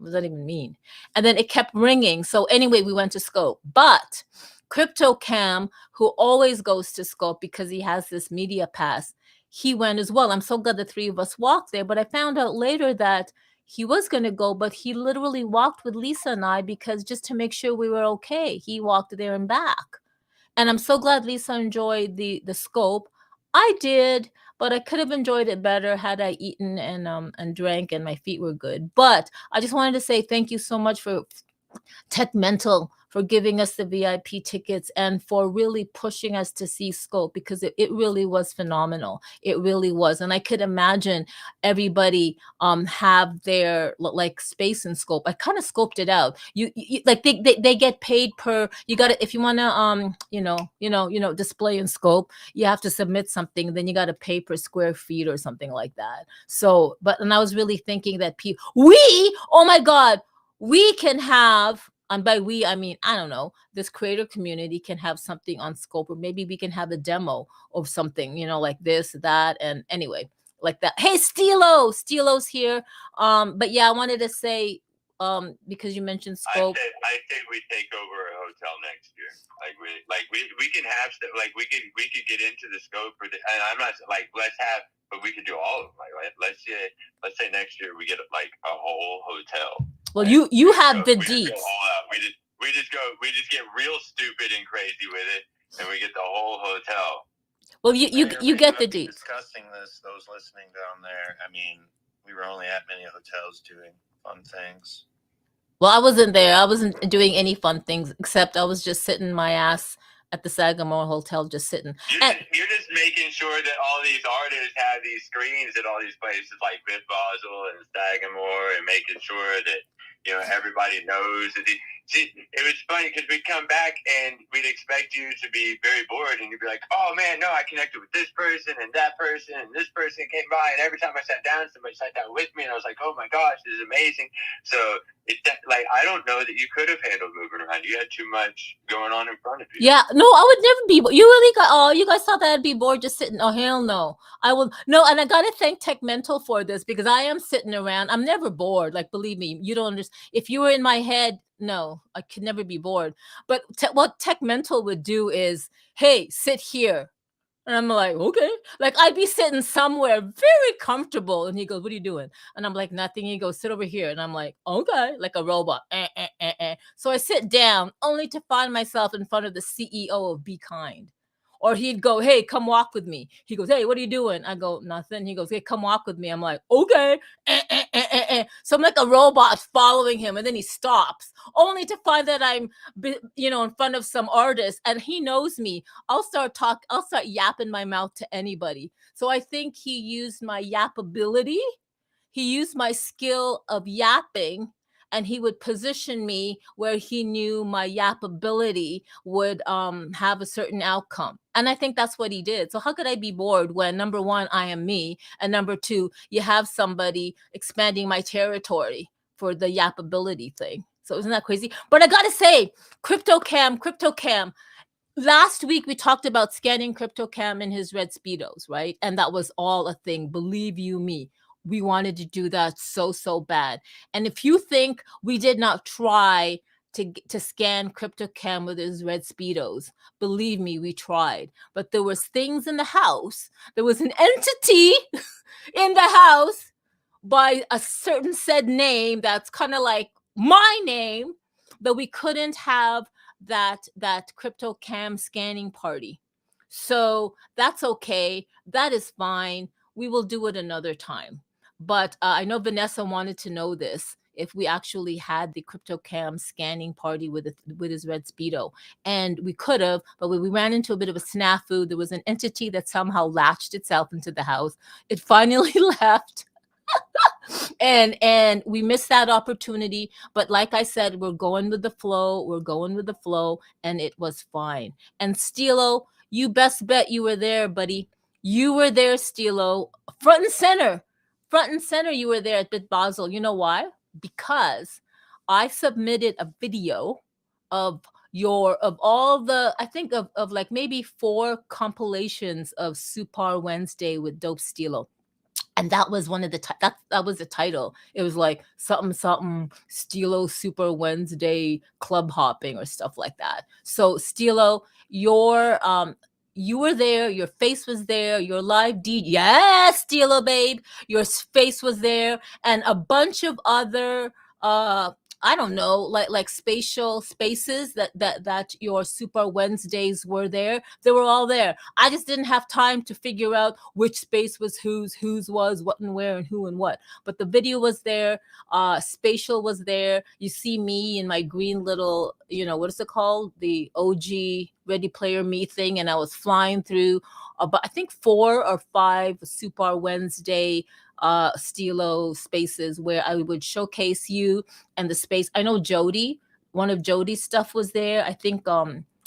does that even mean? And then it kept ringing. So anyway, we went to Scope. But CryptoCam, who always goes to Scope because he has this media pass, he went as well. I'm so glad the 3 of us walked there. But I found out later that he was going to go, but he literally walked with Lisa and I because just to make sure we were okay, he walked there and back. And I'm so glad Lisa enjoyed the Scope. I did, but I could have enjoyed it better had I eaten and drank and my feet were good. But I just wanted to say thank you so much for Tech Mental for giving us the VIP tickets and for really pushing us to see Scope because it really was phenomenal. It really was. And I could imagine everybody have their like space in Scope. I kind of scoped it out. You like they get paid per, you got to, if you want to display in Scope, you have to submit something, then you got to pay per square feet or something like that. So, and I was really thinking that oh my God, we can have, and by we, I mean, I don't know, this creator community can have something on Scope, or maybe we can have a demo of something, like this, that, and anyway, like that. Hey, Steelo's here. But yeah, I wanted to say, because you mentioned Scope. I say we take over a hotel next year. We can have stuff, we could get into the Scope for the, and I'm not but we could do all of them. Let's say next year we get a whole hotel. Well, you have the deets. We just get real stupid and crazy with it, and we get the whole hotel. Well, you get the deets. Discussing this, those listening down there. I mean, we were only at many hotels doing fun things. Well, I wasn't there. I wasn't doing any fun things except I was just sitting my ass at the Sagamore Hotel, just sitting. You're just making sure that all these artists have these screens at all these places like BitBasel and Sagamore, and making sure that everybody knows that it was funny because we'd come back and we'd expect you to be very bored, and you'd be like, oh man, no, I connected with this person and that person and this person came by, and every time I sat down, somebody sat down with me, and I was like, oh my gosh, this is amazing. So I don't know that you could have handled moving around. You had too much going on in front of you. Yeah, no, I would never be. You really you guys thought that I'd be bored just sitting. Oh, hell no. I will. No, and I got to thank Tech Mental for this because I am sitting around. I'm never bored. Like, believe me, you don't understand. If you were in my head, no, I could never be bored. But what Tech Mental would do is, hey, sit here. And I'm like, okay. Like, I'd be sitting somewhere very comfortable. And he goes, what are you doing? And I'm like, nothing. He goes, sit over here. And I'm like, okay, like a robot. So I sit down only to find myself in front of the CEO of Be Kind. Or he'd go, hey, come walk with me. He goes, hey, what are you doing? I go, nothing. He goes, hey, come walk with me. I'm like, okay. So I'm like a robot following him, and then he stops, only to find that I'm, in front of some artist, and he knows me. I'll start yapping my mouth to anybody. So I think he used my yappability. He used my skill of yapping, and he would position me where he knew my yappability would have a certain outcome. And I think that's what he did. So how could I be bored when, number one, I am me, and number two, you have somebody expanding my territory for the yappability thing? So isn't that crazy? But I gotta say, CryptoCam. Last week we talked about scanning CryptoCam in his red Speedos, right? And that was all a thing. Believe you me, we wanted to do that so bad. And if you think we did not try to scan CryptoCam with his red Speedos, believe me, we tried. But there was things in the house. There was an entity in the house by a certain said name that's kind of like my name, that we couldn't have that CryptoCam scanning party. So that's okay. That is fine. We will do it another time. But I know Vanessa wanted to know this, if we actually had the CryptoCam scanning party with his red Speedo. And we could have, but we ran into a bit of a snafu. There was an entity that somehow latched itself into the house. It finally left. And we missed that opportunity. But like I said, we're going with the flow, and it was fine. And Stilo, you best bet you were there, buddy. You were there, Stilo. Front and center, you were there at BitBasel. You know why? Because I submitted a video of all the, I think of like maybe 4 compilations of Super Wednesday with Dope Stilo. And that was one of the that was the title. It was like something Stilo Super Wednesday club hopping or stuff like that. So Stilo, you were there, your face was there, your live DJ, yes, Stilo babe, your face was there, and a bunch of other I don't know, like spatial spaces that your Super Wednesdays were there. They were all there. I just didn't have time to figure out which space was whose was what and where and who and what. But the video was there. Spatial was there. You see me in my green little, what is it called? The OG Ready Player Me thing, and I was flying through about, I think 4 or 5 Super Wednesday Stilo spaces where I would showcase you and the space. I know one of Jody's stuff was there. I think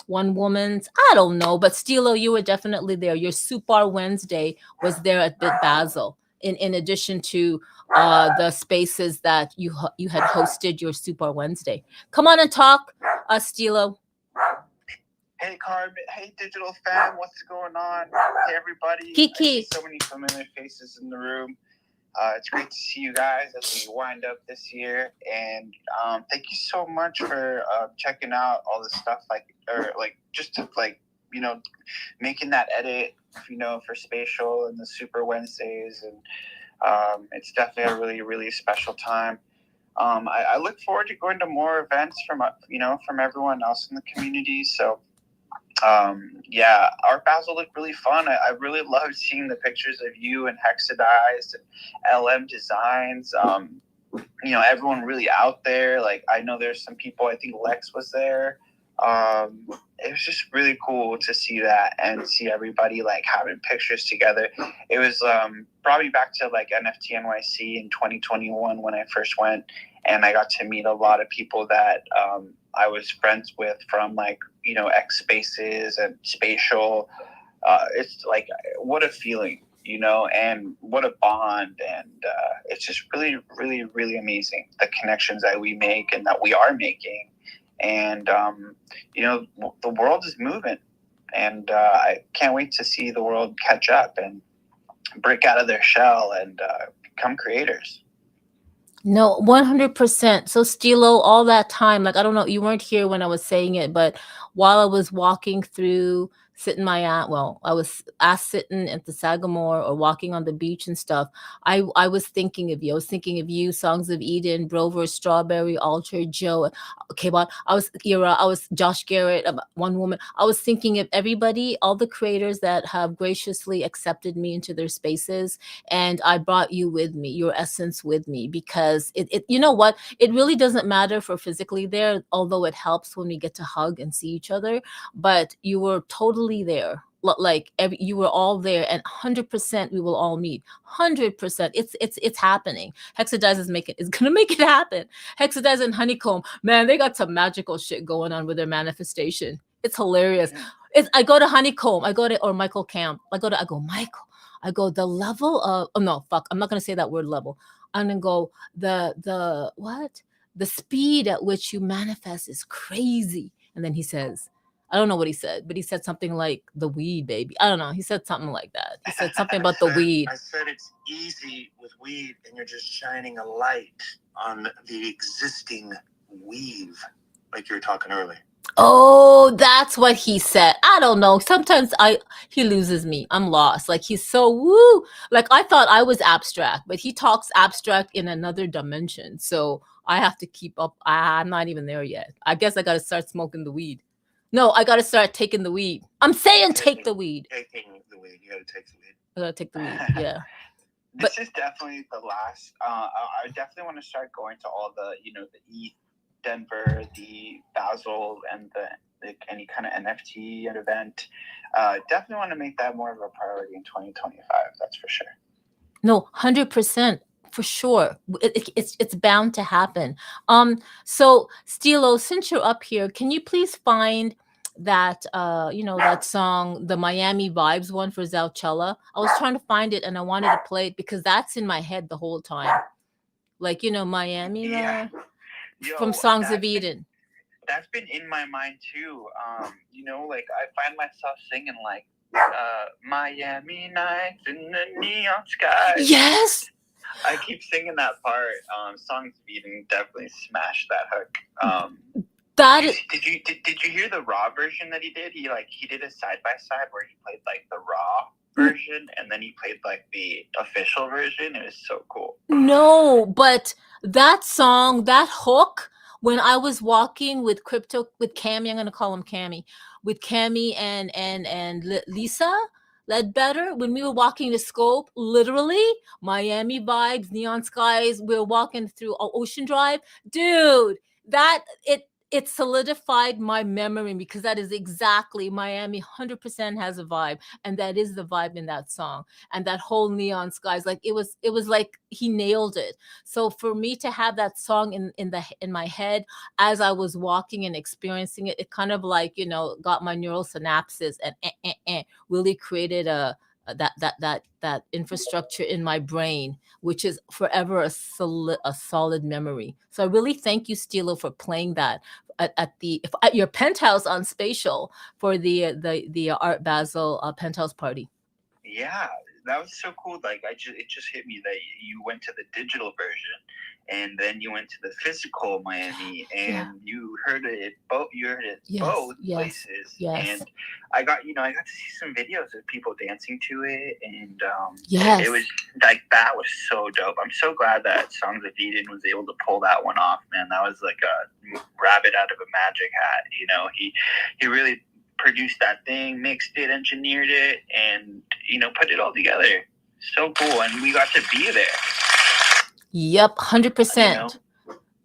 one woman's, I don't know, but Stilo, you were definitely there. Your Super Wednesday was there at BitBasel, in addition to the spaces that you had hosted your Super Wednesday. Come on and talk, Stilo. Hey, Carmen. Hey, Digital Fam. What's going on? Hey, everybody. Kiki. I see so many familiar faces in the room. It's great to see you guys as we wind up this year. And thank you so much for checking out all this stuff, making that edit, for Spatial and the Super Wednesdays. And it's definitely a really, really special time. I look forward to going to more events from everyone else in the community. So, Art Basel looked really fun. I really loved seeing the pictures of you and Hexadized and LM Designs. Everyone really out there. Like, I know there's some people, I think Lex was there. It was just really cool to see that and see everybody like having pictures together. It was probably back to like NFT NYC in 2021 when I first went, and I got to meet a lot of people that I was friends with from X Spaces and Spatial. It's like, what a feeling, and what a bond. And it's just really, really, really amazing, the connections that we make and that we are making. And, the world is moving, and I can't wait to see the world catch up and break out of their shell and become creators. No, 100%. So Stilo, all that time, like, I don't know, you weren't here when I was saying it, but while I was walking through sitting my aunt. Well, I was ass sitting at the Sagamore or walking on the beach and stuff. I was thinking of you. I was thinking of you, Songs of Eden, Brover, Strawberry, Alter, Joe. Okay, but I was Ira. I was Josh Garrett, One Woman. I was thinking of everybody, all the creators that have graciously accepted me into their spaces, and I brought you with me, your essence with me, because it you know what? It really doesn't matter for physically there, although it helps when we get to hug and see each other, but you were totally there. Like you were all there, and 100% we will all meet. 100%, it's happening. Hexadize is gonna make it happen. Hexadize and Honeycomb, man, they got some magical shit going on with their manifestation. It's hilarious. I go to Honeycomb, or Michael Camp. I go Michael. I go the level of, oh no, fuck, I'm not gonna say that word level. I'm gonna go the what? The speed at which you manifest is crazy. And then he says, I don't know what he said, but he said something like the weed, baby. I don't know. He said something like that. He said something about the weed. I said it's easy with weed, and you're just shining a light on the existing weave, like you were talking earlier. Oh, that's what he said. I don't know. Sometimes he loses me. I'm lost. Like he's so woo. Like I thought I was abstract, but he talks abstract in another dimension. So I have to keep up. I'm not even there yet. I guess I got to start smoking the weed. No, I got to start taking the weed. I'm saying take the weed. Taking the weed. You got to take the weed. I got to take the weed. Yeah. This is definitely the last. I definitely want to start going to all the, the ETH Denver, the Basel, and the any kind of NFT event. Definitely want to make that more of a priority in 2025. That's for sure. No, 100%. For sure. It's bound to happen. So Stilo, since you're up here, can you please find that that song, the Miami Vibes one for Zalcella? I was trying to find it and I wanted to play it because that's in my head the whole time. Like, Miami from Songs of Eden. That's been in my mind too. Like I find myself singing like Miami nights in the neon sky. Yes. I keep singing that part. Songs of Eden definitely smashed that hook. Did you hear the raw version that he did? He did a side by side where he played like the raw version and then he played like the official version. It was so cool. No, but that song, that hook, when I was walking with Cammy, I'm gonna call him Cammy, with Cammy and Lisa Ledbetter, when we were walking to Scope, literally Miami Vibes, Neon Skies, we were walking through Ocean Drive, dude. It solidified my memory because that is exactly Miami. 100% has a vibe, and that is the vibe in that song. And that whole Neon Skies, like it was like he nailed it. So for me to have that song in my head as I was walking and experiencing it, it kind of like got my neural synapses and really created that infrastructure in my brain, which is forever a solid memory. So I really thank you, Stilo, for playing that at your penthouse on Spatial for the Art Basel penthouse party. Yeah, that was so cool. Like it just hit me that you went to the digital version and then you went to the physical Miami and you heard it both. You heard it both places. Yes. And I got to see some videos of people dancing to it, and it was like that was so dope. I'm so glad that Songs of Eden was able to pull that one off, man. That was like a rabbit out of a magic hat. He really produced that thing, mixed it, engineered it, and put it all together. So cool, and we got to be there. Yep, 100%.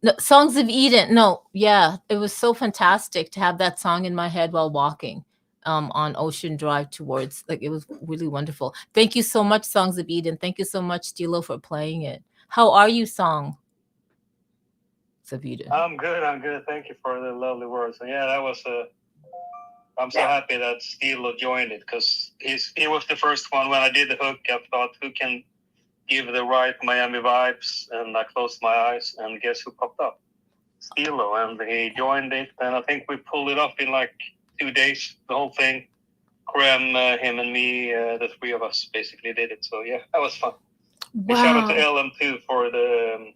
No, Songs of Eden. No, yeah, it was so fantastic to have that song in my head while walking on Ocean Drive towards. Like it was really wonderful. Thank you so much, Songs of Eden. Thank you so much, Stilo, for playing it. How are you, Songs of Eden? I'm good. Thank you for the lovely words. And yeah, that was I'm so happy that Stilo joined it because he was the first one. When I did the hook, I thought, who can give the right Miami vibes? And I closed my eyes, and guess who popped up? Stilo, and he joined it. And I think we pulled it off in like 2 days, the whole thing. Graham, him and me, the three of us basically did it. So yeah, that was fun. Wow. And shout out to LM too for the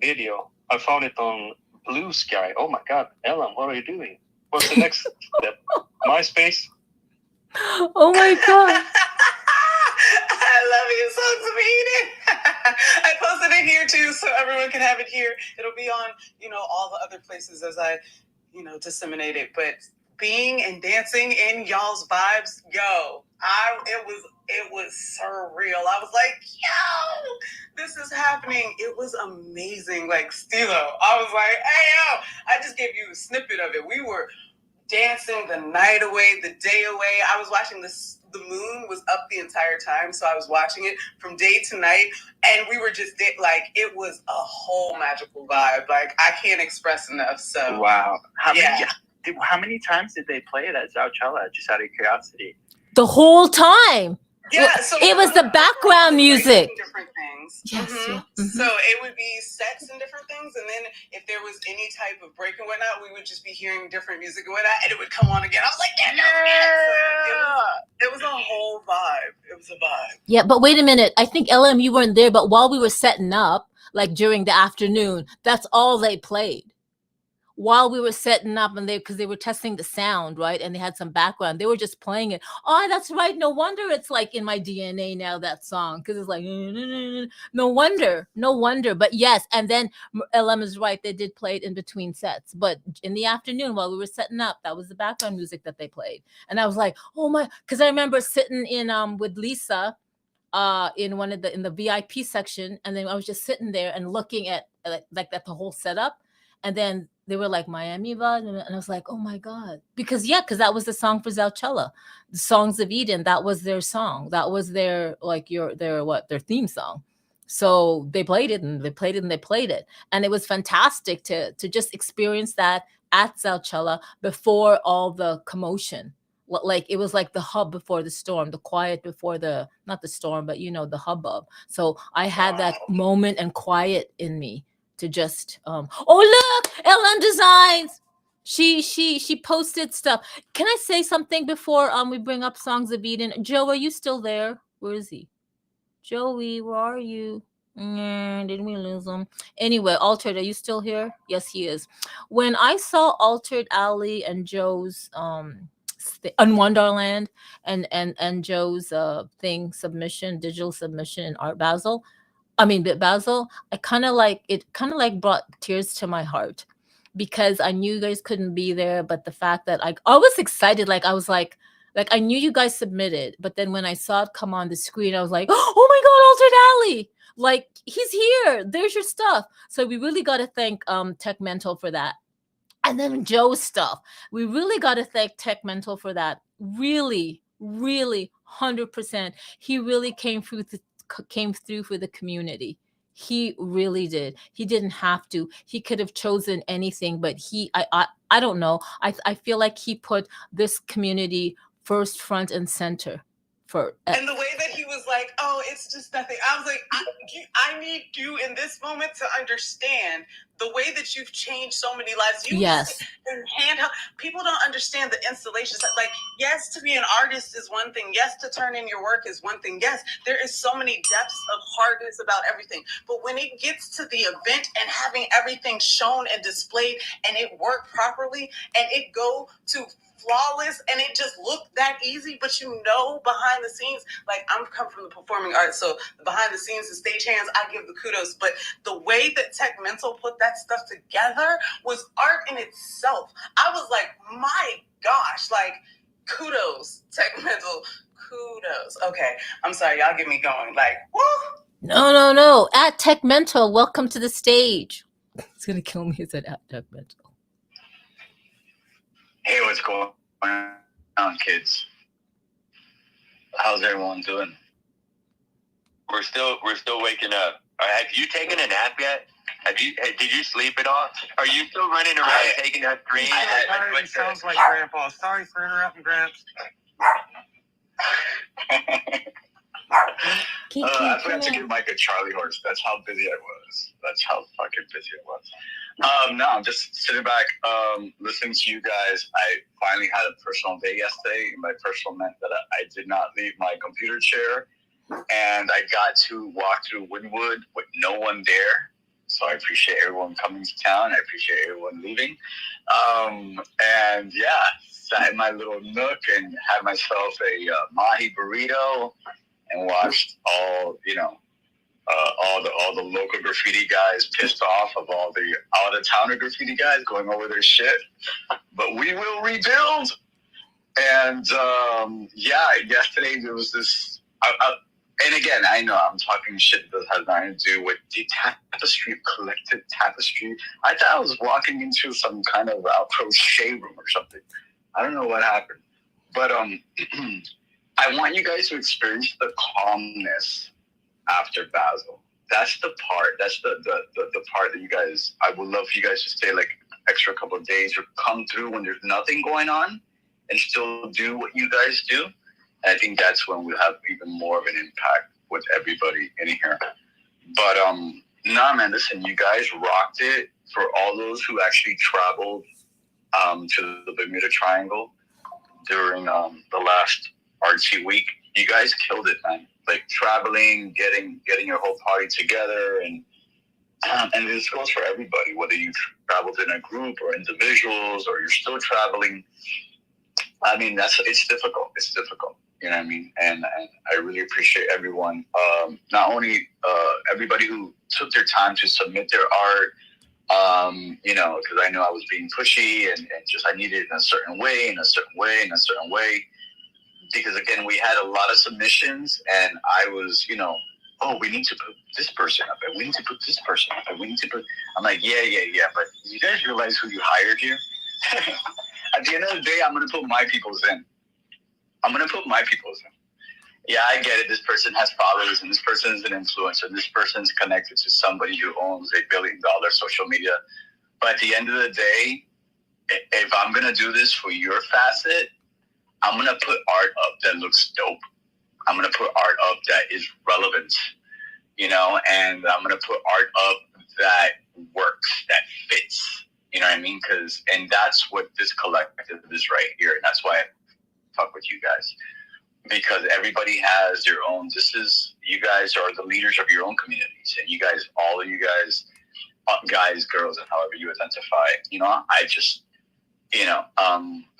video. I found it on Blue Sky. Oh my God, LM, what are you doing? What's the next step? MySpace? Oh my God. I love you, Songs of Eden. I posted it here too, so everyone can have it here. It'll be on, all the other places as I, disseminate it. But being and dancing in y'all's vibes, it was surreal. I was like, this is happening. It was amazing. Like Stilo, I was like, hey yo, I just gave you a snippet of it. We were dancing the night away, the day away. I was watching this. The moon was up the entire time, so I was watching it from day to night, and we were just like, it was a whole magical vibe. Like I can't express enough. So wow, how many times did they play it at Zouchella? Just out of curiosity. The whole time. Yeah, so it was the background music. Different things. Yes. Mm-hmm. Yeah. Mm-hmm. So it would be sets and different things, and then if there was any type of break and whatnot, we would just be hearing different music and whatnot, and it would come on again. I was like, it was a whole vibe. It was a vibe. Yeah, but wait a minute. I think LM, you weren't there, but while we were setting up, like during the afternoon, that's all they played. While we were setting up, and because they were testing the sound, right? And they had some background, they were just playing it. Oh, that's right. No wonder it's like in my DNA now, that song, because it's like, no wonder. But yes, and then LM is right. They did play it in between sets, but in the afternoon while we were setting up, that was the background music that they played. And I was like, oh my, because I remember sitting in with Lisa in the VIP section, and then I was just sitting there and looking at like that the whole setup, and then they were like Miami vibe, and I was like, oh my God, because that was the song for Zouchella, the Songs of Eden. That was their song. That was their their theme song. So they played it and they played it and they played it, and it was fantastic to just experience that at Zouchella before all the commotion. Like it was like the hub before the storm, the quiet before not the storm, but the hubbub. So I had that moment and quiet in me to just oh look, LM Designs, she posted stuff. Can I say something before we bring up Songs of Eden? Joe, are you still there? Where is he? Joey, where are you? Didn't we lose him? Anyway, Altered, are you still here? Yes, he is. When I saw Altered Ali and Joe's on Wonderland and Joe's submission, digital submission in BitBasel, I kind of brought tears to my heart, because I knew you guys couldn't be there, but the fact that I was excited, like I was like I knew you guys submitted, but then when I saw it come on the screen, I was like, oh my God, Altered Ali, like he's here, there's your stuff. So we really got to thank Tech Mental for that. And then Joe's stuff, we really got to thank Tech Mental for that. Really, really, 100%. He really came through for the community. He really did. He didn't have to. He could have chosen anything, but I don't know. I feel like he put this community first, front and center. And the way that he was like, oh, it's just nothing. I was like, I need you in this moment to understand the way that you've changed so many lives. Yes. Handheld. People don't understand the installations. Like, yes, to be an artist is one thing. Yes, to turn in your work is one thing. Yes, there is so many depths of hardness about everything. But when it gets to the event and having everything shown and displayed and it worked properly and it go to flawless and it just looked that easy, but behind the scenes, like I'm come from the performing arts, so the behind the scenes, the stage hands, I give the kudos. But the way that Tech Mental put that stuff together was art in itself. I was like, my gosh, like kudos, Tech Mental, kudos. Okay, I'm sorry, y'all get me going. Like, woo! No. At Tech Mental, welcome to the stage. It's gonna kill me. He said at Tech Mental. Hey, what's going on, kids? How's everyone doing? We're still waking up. Have you taken a nap yet? Did you sleep at all? Are you still running around taking that dream? It sounds like Grandpa. Sorry for interrupting, Gramps. I forgot to give Mike a Charlie horse. That's how busy I was. That's how fucking busy I was. No, I'm just sitting back, listening to you guys. I finally had a personal day yesterday. My personal meant that I did not leave my computer chair, and I got to walk through Wynwood with no one there. So I appreciate everyone coming to town. I appreciate everyone leaving. And yeah, sat in my little nook and had myself a mahi burrito and watched all the local graffiti guys pissed off of all the out-of-towner graffiti guys going over their shit. But we will rebuild. And yesterday there was this. And again, I know I'm talking shit that has nothing to do with the tapestry, collective tapestry. I thought I was walking into some kind of outro shade room or something. I don't know what happened, but I want you guys to experience the calmness after Basel. That's the part. That's the part that you guys. I would love for you guys to stay like extra couple of days or come through when there's nothing going on and still do what you guys do. And I think that's when we'll have even more of an impact with everybody in here. But nah, man, listen, you guys rocked it. For all those who actually traveled to the Bermuda Triangle during the last RT week, you guys killed it, man. Like traveling, getting your whole party together, and this goes for everybody, whether you traveled in a group or individuals, or you're still traveling. I mean, it's difficult. It's difficult. You know what I mean? And I really appreciate everyone. Not only everybody who took their time to submit their art, because I know I was being pushy and just I needed it in a certain way, in a certain way. Because again, we had a lot of submissions, and I was, we need to put this person up, and we need to put this person up, and we need to put. I'm like, yeah. But you guys realize who you hired here? At the end of the day, I'm gonna put my peoples in. Yeah, I get it. This person has followers, and this person is an influencer, and this person's connected to somebody who owns $1 billion social media. But at the end of the day, if I'm gonna do this for your facet, I'm gonna put art up that looks dope. I'm gonna put art up that is relevant, and I'm gonna put art up that works, that fits. You know what I mean? And that's what this collective is right here, and that's why I fuck with you guys, because everybody has their own. You guys are the leaders of your own communities, and you guys, all of you guys, girls, and however you identify. I just, I don't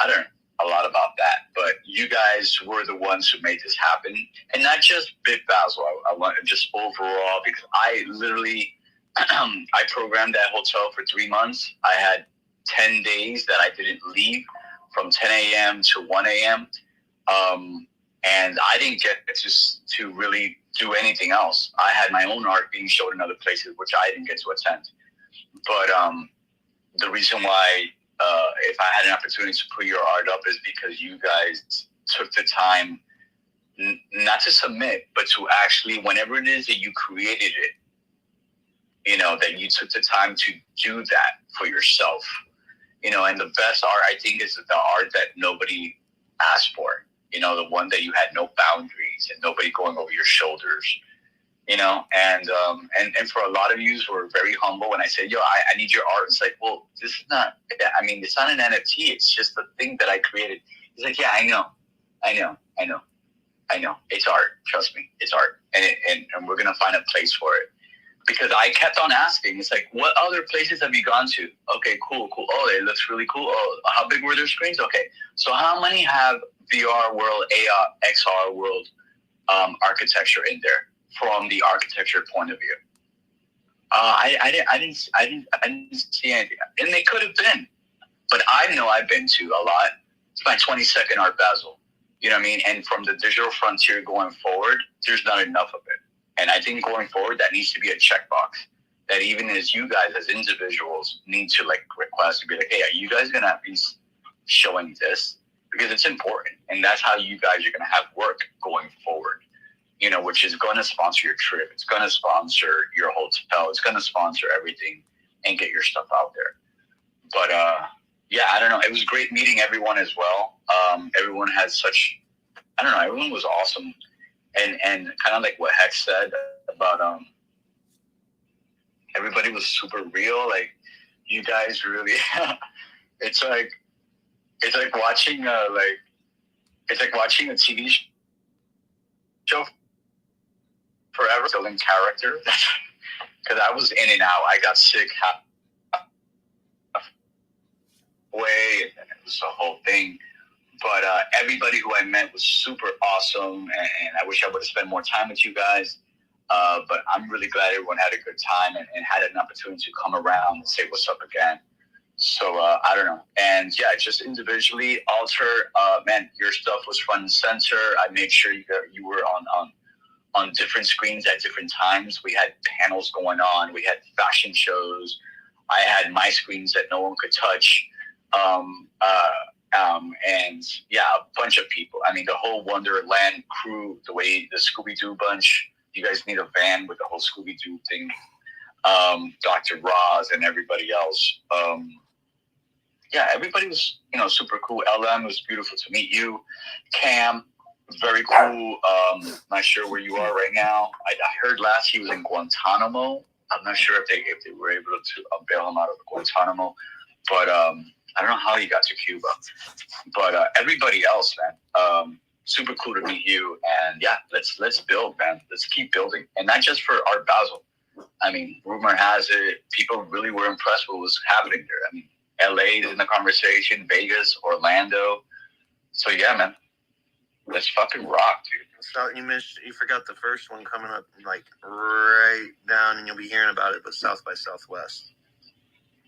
know a lot about that, but you guys were the ones who made this happen, and not just BitBasel. I want just overall, because I literally, I programmed that hotel for 3 months. I had 10 days that I didn't leave from 10 a.m. to 1 a.m. And I didn't get to really do anything else. I had my own art being showed in other places, which I didn't get to attend. But the reason why, if I had an opportunity to put your art up, is because you guys took the time not to submit, but to actually, whenever it is that you created it, that you took the time to do that for yourself. And the best art, I think, is the art that nobody asked for. The one that you had no boundaries and nobody going over your shoulders. And for a lot of you who are very humble, when I say, I need your art, it's like, well, this is not, it's not an NFT. It's just the thing that I created. It's like, yeah, I know. It's art. Trust me, it's art. And we're going to find a place for it. Because I kept on asking, it's like, what other places have you gone to? Okay, cool. Oh, it looks really cool. Oh, how big were their screens? Okay, so how many have VR world, AR, XR world architecture in there from the architecture point of view? I didn't see anything, and they could have been, but I know I've been to a lot. It's my 22nd Art Basel. You know what I mean? And from the digital frontier going forward, there's not enough of it. And I think going forward, that needs to be a checkbox that even as you guys, as individuals, need to request to be like, hey, are you guys going to be showing this? Because it's important. And that's how you guys are going to have work going forward, which is going to sponsor your trip. It's going to sponsor your hotel. It's going to sponsor everything and get your stuff out there. But, I don't know. It was great meeting everyone as well. Everyone had everyone was awesome. And kind of like what Hex said about everybody was super real. Like, you guys really it's like watching a TV show forever, building character. Because I was in and out. I got sick halfway, and it was the whole thing. But everybody who I met was super awesome, and I wish I would have spent more time with you guys. But I'm really glad everyone had a good time and had an opportunity to come around and say what's up again. So I don't know. And yeah, just individually, Alter, man, your stuff was front and center. I made sure you were on different screens at different times. We had panels going on. We had fashion shows. I had my screens that no one could touch. And yeah, a bunch of people. I mean, the whole Wonderland crew, the way the Scooby-Doo bunch, you guys need a van with the whole Scooby-Doo thing. Dr. Roz and everybody else. Yeah, everybody was, super cool. LM, was beautiful to meet you. Cam, very cool. Not sure where you are right now. I heard last he was in Guantanamo. I'm not sure if they were able to bail him out of Guantanamo, but I don't know how he got to Cuba. But everybody else, man, super cool to meet you. And yeah, let's build, man. Let's keep building, and not just for Art Basel. I mean, rumor has it people really were impressed with what was happening there. I mean, LA is in the conversation, Vegas, Orlando. So yeah, man, let's fucking rock, dude. So you forgot the first one coming up, like right down, and you'll be hearing about it. But South by Southwest.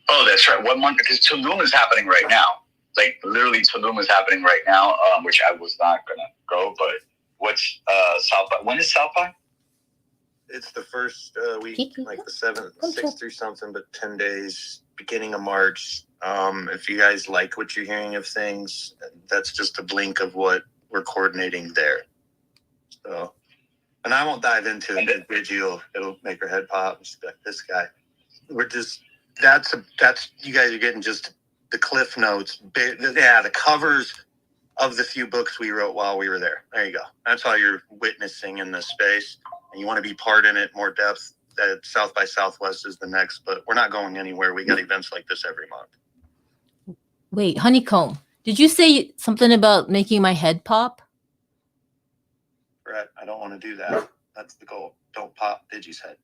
Oh, that's right. 1 month, because Tulum is happening right now. Like literally, Tulum is happening right now, which I was not gonna go. But what's South by? When is South by? It's the first week, like the 7th, 6th or something, but 10 days, beginning of March. If you guys like what you're hearing of things, that's just a blink of what we're coordinating there. So, and I won't dive into it. It'll make your head pop. Just like, this guy. We're just, that's you guys are getting just the cliff notes. Yeah, the covers of the few books we wrote while we were there. There you go. That's all you're witnessing in this space. And you want to be part in it, more depth. That South by Southwest is the next, but we're not going anywhere. We got events like this every month. Wait, Honeycomb, did you say something about making my head pop? Brett, I don't want to do that. That's the goal. Don't pop Digi's head.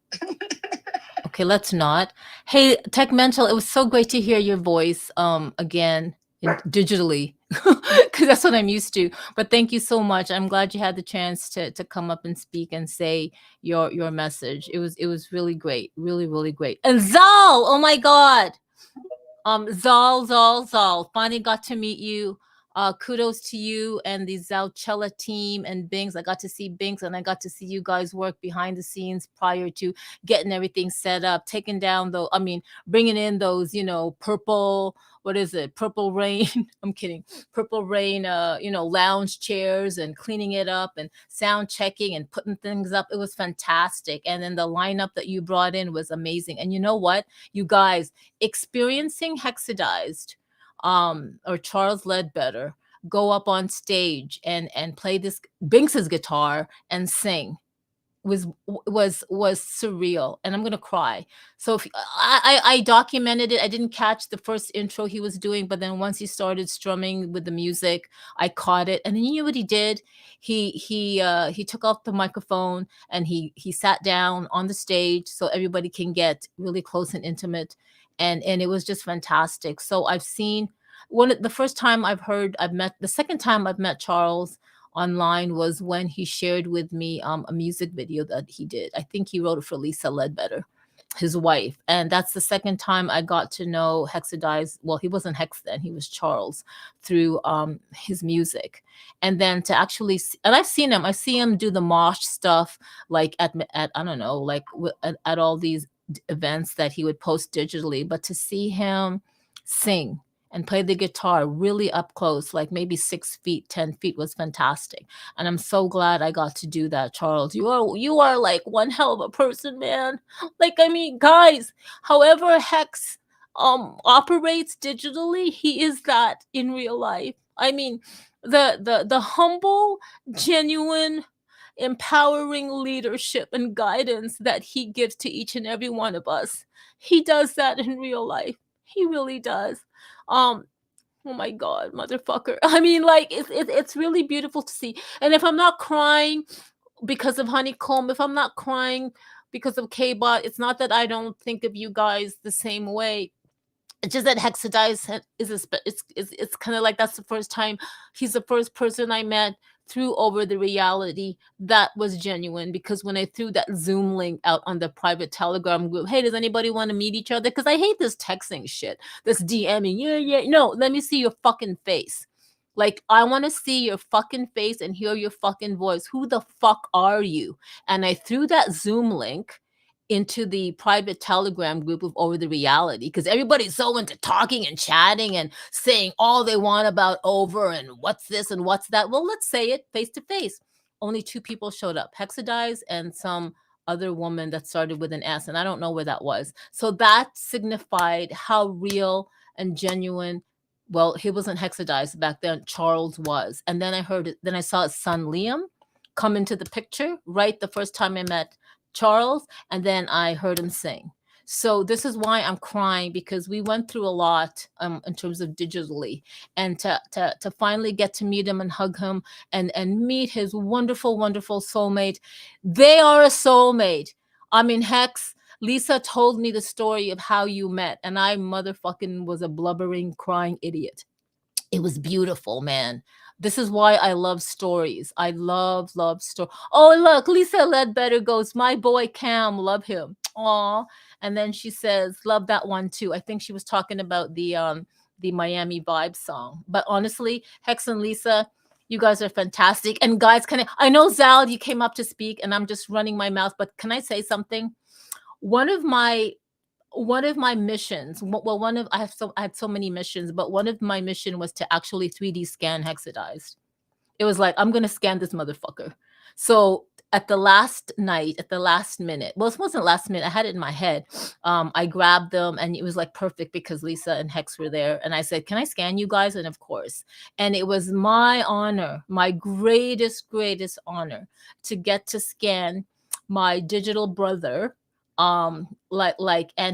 Okay, let's not. Hey, Tech Mental, it was so great to hear your voice again digitally, because that's what I'm used to. But thank you so much. I'm glad you had the chance to come up and speak and say your message. It was really great, really, really great. And Zal, oh my God, Zal, finally got to meet you. Kudos to you and the Zalcella team and Bings. I got to see Bings and I got to see you guys work behind the scenes prior to getting everything set up, taking down bringing in those, purple, what is it? Purple Rain. I'm kidding. Purple Rain, lounge chairs and cleaning it up and sound checking and putting things up. It was fantastic. And then the lineup that you brought in was amazing. And you know what, you guys, experiencing Hexadized, or Charles Ledbetter go up on stage and play this Binks's guitar and sing was surreal, and I'm gonna cry. So if I documented it. I didn't catch the first intro he was doing, but then once he started strumming with the music, I caught it. And then you know what he did? He took off the microphone and he sat down on the stage so everybody can get really close and intimate. And it was just fantastic. So I've seen the second time I've met Charles online was when he shared with me a music video that he did. I think he wrote it for Lisa Ledbetter, his wife. And that's the second time I got to know Hexadized. Well, he wasn't Hex then, he was Charles, through his music. And then to actually and I see him do the mosh stuff, like at I don't know, like at all these events that he would post digitally. But to see him sing and play the guitar really up close, like maybe 6 feet, 10 feet, was fantastic. And I'm so glad I got to do that, Charles. You are like one hell of a person, man. Like, I mean, guys, however Hex operates digitally, he is that in real life. I mean, the humble, genuine, empowering leadership and guidance that he gives to each and every one of us, he does that in real life. He really does. Oh my God, motherfucker. I mean, like, it's really beautiful to see. And if I'm not crying because of Honeycomb, if I'm not crying because of K-Bot, it's not that I don't think of you guys the same way. It's just that Hexadice it's kind of like that's the first time he's the first person I met through Over the Reality that was genuine, because when I threw that Zoom link out on the private Telegram group, hey, does anybody want to meet each other? Because I hate this texting shit, this DMing. Yeah, no, let me see your fucking face. Like, I want to see your fucking face and hear your fucking voice. Who the fuck are you? And I threw that Zoom link into the private Telegram group of Over the Reality, because everybody's so into talking and chatting and saying all they want about Over and what's this and what's that. Well, let's say it face to face. Only 2 people showed up, Hexadize and some other woman that started with an S, and I don't know where that was. So that signified how real and genuine. Well, he wasn't Hexadized back then. Charles was. And then I saw his son Liam come into the picture, right? The first time I met Charles, and then I heard him sing. So this is why I'm crying, because we went through a lot in terms of digitally, and to finally get to meet him and hug him and meet his wonderful, wonderful soulmate. They are a soulmate. I mean, Hex, Lisa told me the story of how you met, and I motherfucking was a blubbering, crying idiot. It was beautiful, man. This is why I love stories. I love story. Oh, look, Lisa Ledbetter goes, my boy Cam, love him. Aw. And then she says, love that one too. I think she was talking about the Miami Vibe song. But honestly, Hex and Lisa, you guys are fantastic. And guys, I know Zal, you came up to speak, and I'm just running my mouth, but can I say something? One of my missions, I had so many missions, but one of my mission was to actually 3D scan Hexadized. It was like, I'm gonna scan this motherfucker. So at the last minute, well, it wasn't last minute, I had it in my head. I grabbed them, and it was like perfect because Lisa and Hex were there, and I said, can I scan you guys? And of course. And it was my honor, my greatest honor, to get to scan my digital brother, and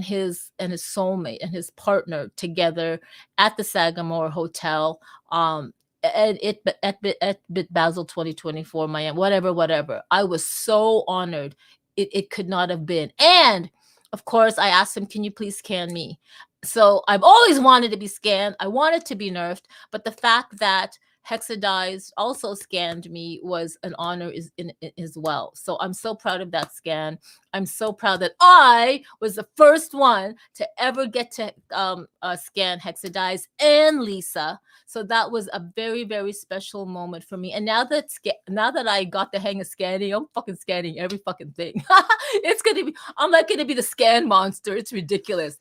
his soulmate and his partner together at the Sagamore Hotel, at BitBasel 2024 Miami, whatever. I was so honored. It could not have been. And of course, I asked him, can you please scan me? So I've always wanted to be scanned. I wanted to be nerfed, but the fact that Hexadized also scanned me was an honor as well. So I'm so proud of that scan. I'm so proud that I was the first one to ever get to scan Hexadized and Lisa. So that was a very, very special moment for me. And now that I got the hang of scanning, I'm fucking scanning every fucking thing. I'm like gonna be the scan monster. It's ridiculous.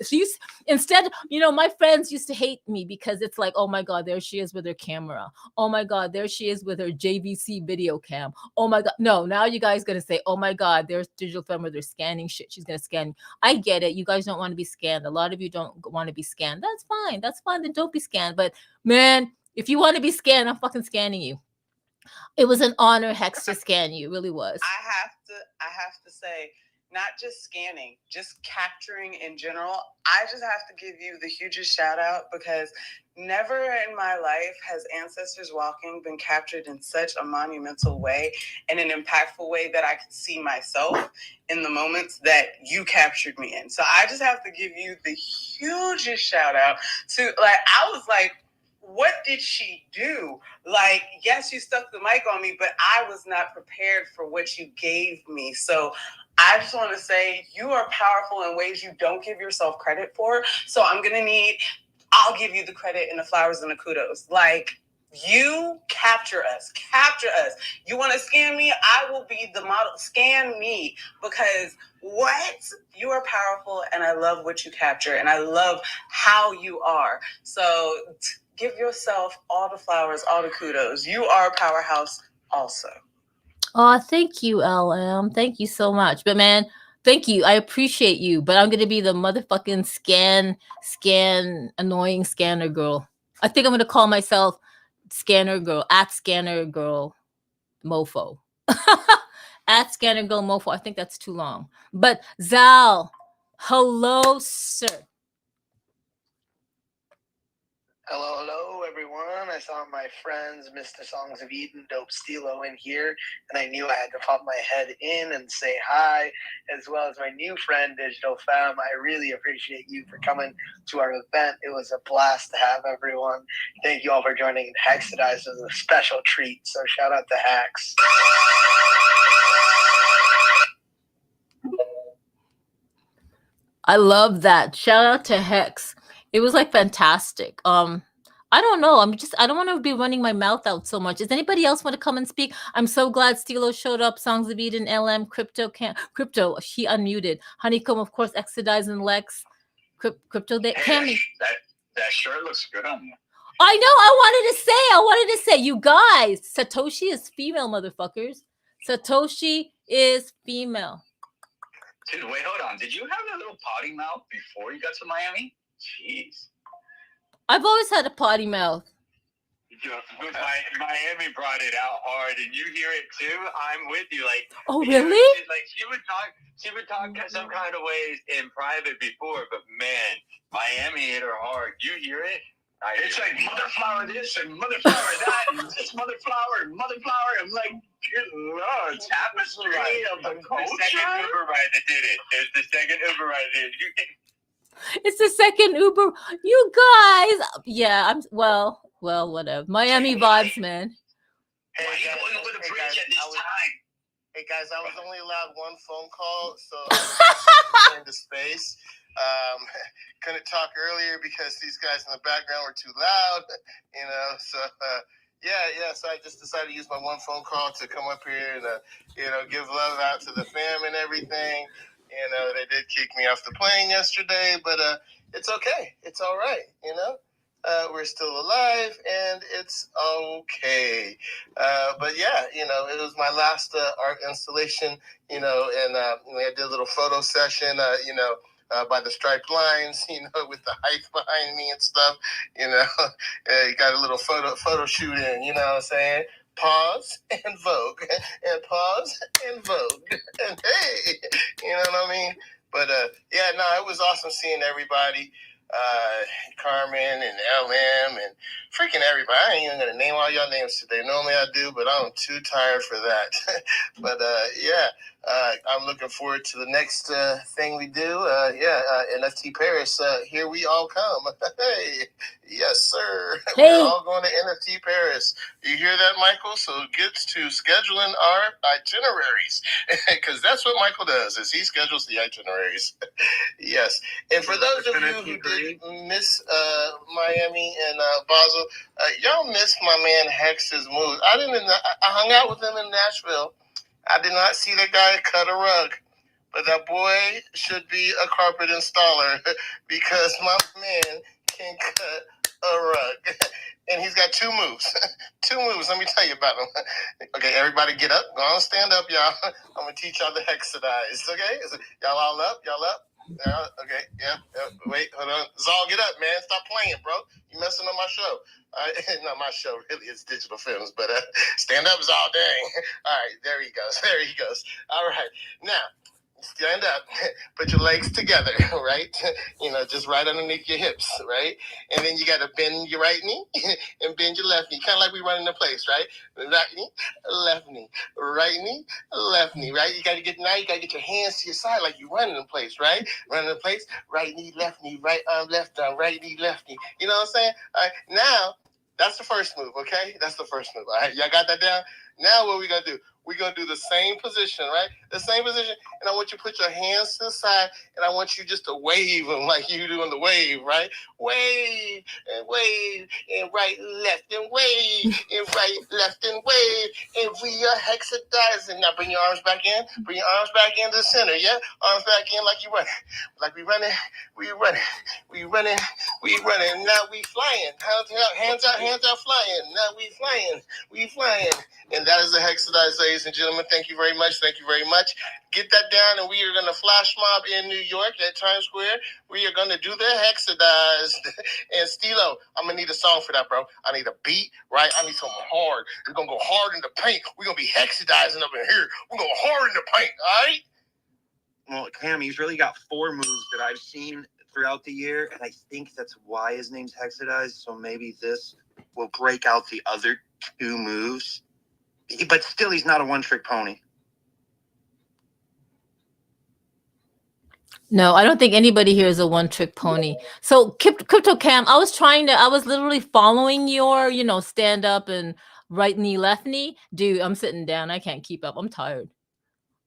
Instead, my friends used to hate me because it's like, oh my God, there she is with her camera. Oh my God, there she is with her JVC video cam. Oh my God. No, now you guys gonna say, oh my God, there's digital film where they're scanning shit. She's gonna scan. I get it. You guys don't want to be scanned. A lot of you don't want to be scanned. That's fine. Then don't be scanned. But man, if you want to be scanned, I'm fucking scanning you. It was an honor, Hex, to scan you. It really was. I have to say, not just scanning, just capturing in general. I just have to give you the hugest shout out, because never in my life has Ancestors Walking been captured in such a monumental way, in an impactful way that I could see myself in the moments that you captured me in. So I just have to give you the hugest shout out to, I was like, what did she do? Like, yes, you stuck the mic on me, but I was not prepared for what you gave me. So I just want to say you are powerful in ways you don't give yourself credit for. So I'll give you the credit and the flowers and the kudos. Like, you capture us. You want to scan me? I will be the model. Scan me, because you are powerful, and I love what you capture, and I love how you are. So give yourself all the flowers, all the kudos. You are a powerhouse also. Oh, thank you, LM. Thank you so much. But man, thank you. I appreciate you. But I'm gonna be the motherfucking annoying scanner girl. I think I'm gonna call myself Scanner Girl, at Scanner Girl Mofo. At Scanner Girl Mofo. I think that's too long. But Zal, hello, sir. Hello, everyone. I saw my friends, Mr. Songs of Eden, Dope Stilo in here, and I knew I had to pop my head in and say hi, as well as my new friend, Digital Femme. I really appreciate you for coming to our event. It was a blast to have everyone. Thank you all for joining. Hexadize was a special treat, so shout out to Hex. I love that. Shout out to Hex. It was like fantastic. I don't know. I don't want to be running my mouth out so much. Does anybody else want to come and speak? I'm so glad Stilo showed up. Songs of Eden, LM, Crypto, she unmuted. Honeycomb, of course, Exodize and Lex. Crypto, Cammy. That shirt looks good on you. I know. I wanted to say, you guys, Satoshi is female, motherfuckers. Satoshi is female. Dude, wait, hold on. Did you have that little potty mouth before you got to Miami? Jeez. I've always had a potty mouth. Miami brought it out hard, and you hear it too. I'm with you. Like, oh really? Like she would talk some kind of ways in private before, but man, Miami hit her hard. You hear it? It's like mother flower this and mother flower that, and this mother flower and mother flower. I'm like, good Lord, tapestry of the culture. The second Uber ride that did it. It's the second Uber ride that did it. It's the second Uber. You guys, yeah. Well, whatever. Miami vibes, man. Hey guys, I was only allowed one phone call, so I into space. Couldn't talk earlier because these guys in the background were too loud, so so I just decided to use my one phone call to come up here and give love out to the fam and everything. They did kick me off the plane yesterday, but it's okay. It's all right, we're still alive, and it's okay. But yeah, it was my last art installation, and I did a little photo session, by the striped lines, with the height behind me and stuff, got a little photo shoot in, you know what I'm saying? Pause and Vogue, and pause and Vogue, and hey, you know what I mean? But it was awesome seeing everybody. Carmen and LM and freaking everybody. I ain't even gonna name all y'all names today. Normally I do, but I'm too tired for that. But I'm looking forward to the next thing we do. NFT Paris. Here we all come. Hey, yes, sir. Hey. We're all going to NFT Paris. You hear that, Michael? So get to scheduling our itineraries, because that's what Michael does. Is he schedules the itineraries. Yes. And for those of you who did miss Miami and Basel, y'all missed my man Hex's moves. I hung out with him in Nashville. I did not see that guy cut a rug, but that boy should be a carpet installer because my man can cut a rug. And he's got two moves. Two moves. Let me tell you about them. Okay, everybody get up. Go on, stand up, y'all. I'm going to teach y'all the hexadize, okay? Y'all all up? Y'all up? Yeah, okay, yeah. Wait, hold on. Zal, get up, man. Stop playing, bro. You messing up my show. Not my show, really. It's Digital Films, but stand up, Zal, dang. All right, there he goes. There he goes. All right. Now, stand up, put your legs together, right? Just right underneath your hips, right? And then you got to bend your right knee and bend your left knee, kind of like we run in the place, right? Right knee, left knee, right knee, left knee, right? You got to get your hands to your side like you running in place, right? Running in place, right knee, right arm, left arm, right knee, left knee. You know what I'm saying? All right, now, that's the first move, okay? That's the first move, all right? Y'all got that down? Now what we going to do? We're going to do the same position, right? The same position. And I want you to put your hands to the side, and I want you just to wave them like you doing the wave, right? Wave, and right, left, and wave, and right, left, and wave. And we are hexadizing. Now bring your arms back in. Bring your arms back into the center, yeah? Arms back in like you running. Like we running. Now we flying. Hands out, flying. Now we flying. And that is the hexadize, ladies and gentlemen. Thank you very much. Get that down, and we are going to flash mob in New York at Times Square. We are going to do the hexadize. And Stilo, I'm going to need a song for that, bro. I need a beat, right? I need something hard. We're going to go hard in the paint. We're going to be hexadizing up in here. We're going hard in the paint, all right? Well, Cam, he's really got 4 moves that I've seen throughout the year, and I think that's why his name's Hexadized. So maybe this will break out the other two moves. But still, he's not a one-trick pony. No, I don't think anybody here is a one-trick pony. So Crypto Cam, I was literally following your, stand up and right knee, left knee. Dude, I'm sitting down. I can't keep up. I'm tired.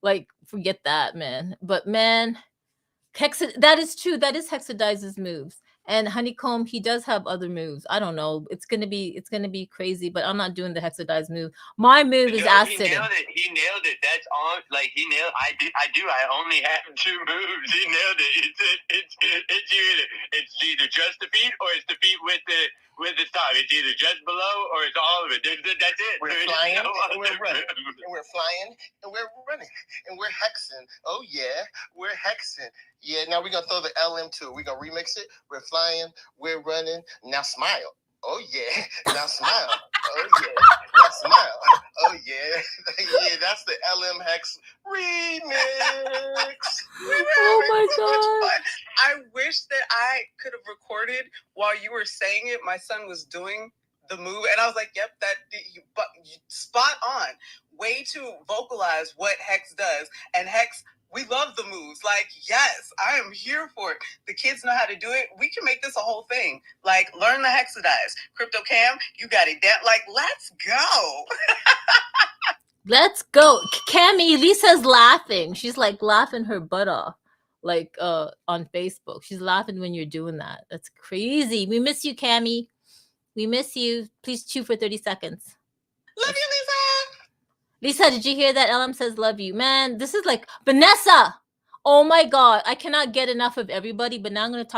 Like, forget that, man. But man, that is true. That is Hexadize's moves. And Honeycomb, he does have other moves. I don't know. It's gonna be crazy, but I'm not doing the Hexadize move. My move is ass sitting. He nailed it. That's on. Like he nailed. I do. I only have two moves. He nailed it. It's either just the feet or it's the feet with the top. It's either just below or it's all of it. That's it. We're flying and we're running. And we're flying and we're running. And we're hexing. Oh yeah, we're hexing. Yeah, now we're gonna throw the LM to it. We're gonna remix it. We're flying, we're running. Now smile. Oh yeah. Now smile. Oh yeah. Now smile. Oh yeah. Yeah, that's the LM Hex remix. Oh my god. I wish that I could have recorded while you were saying it. My son was doing the move, and I was like, "Yep, but spot on. Way to vocalize what Hex does." And Hex, we love the moves. Like, yes, I am here for it. The kids know how to do it. We can make this a whole thing. Like, learn the Hexadize. Crypto Cam, you got it down. Like, let's go. Let's go. Cammy, Lisa's laughing. She's like laughing her butt off. Like on Facebook. She's laughing when you're doing that. That's crazy. We miss you, Cammy. We miss you. Please chew for 30 seconds. Love you, Lisa. Lisa, did you hear that? LM says love you. Man, this is like Vanessa. Oh my god. I cannot get enough of everybody, but now I'm going to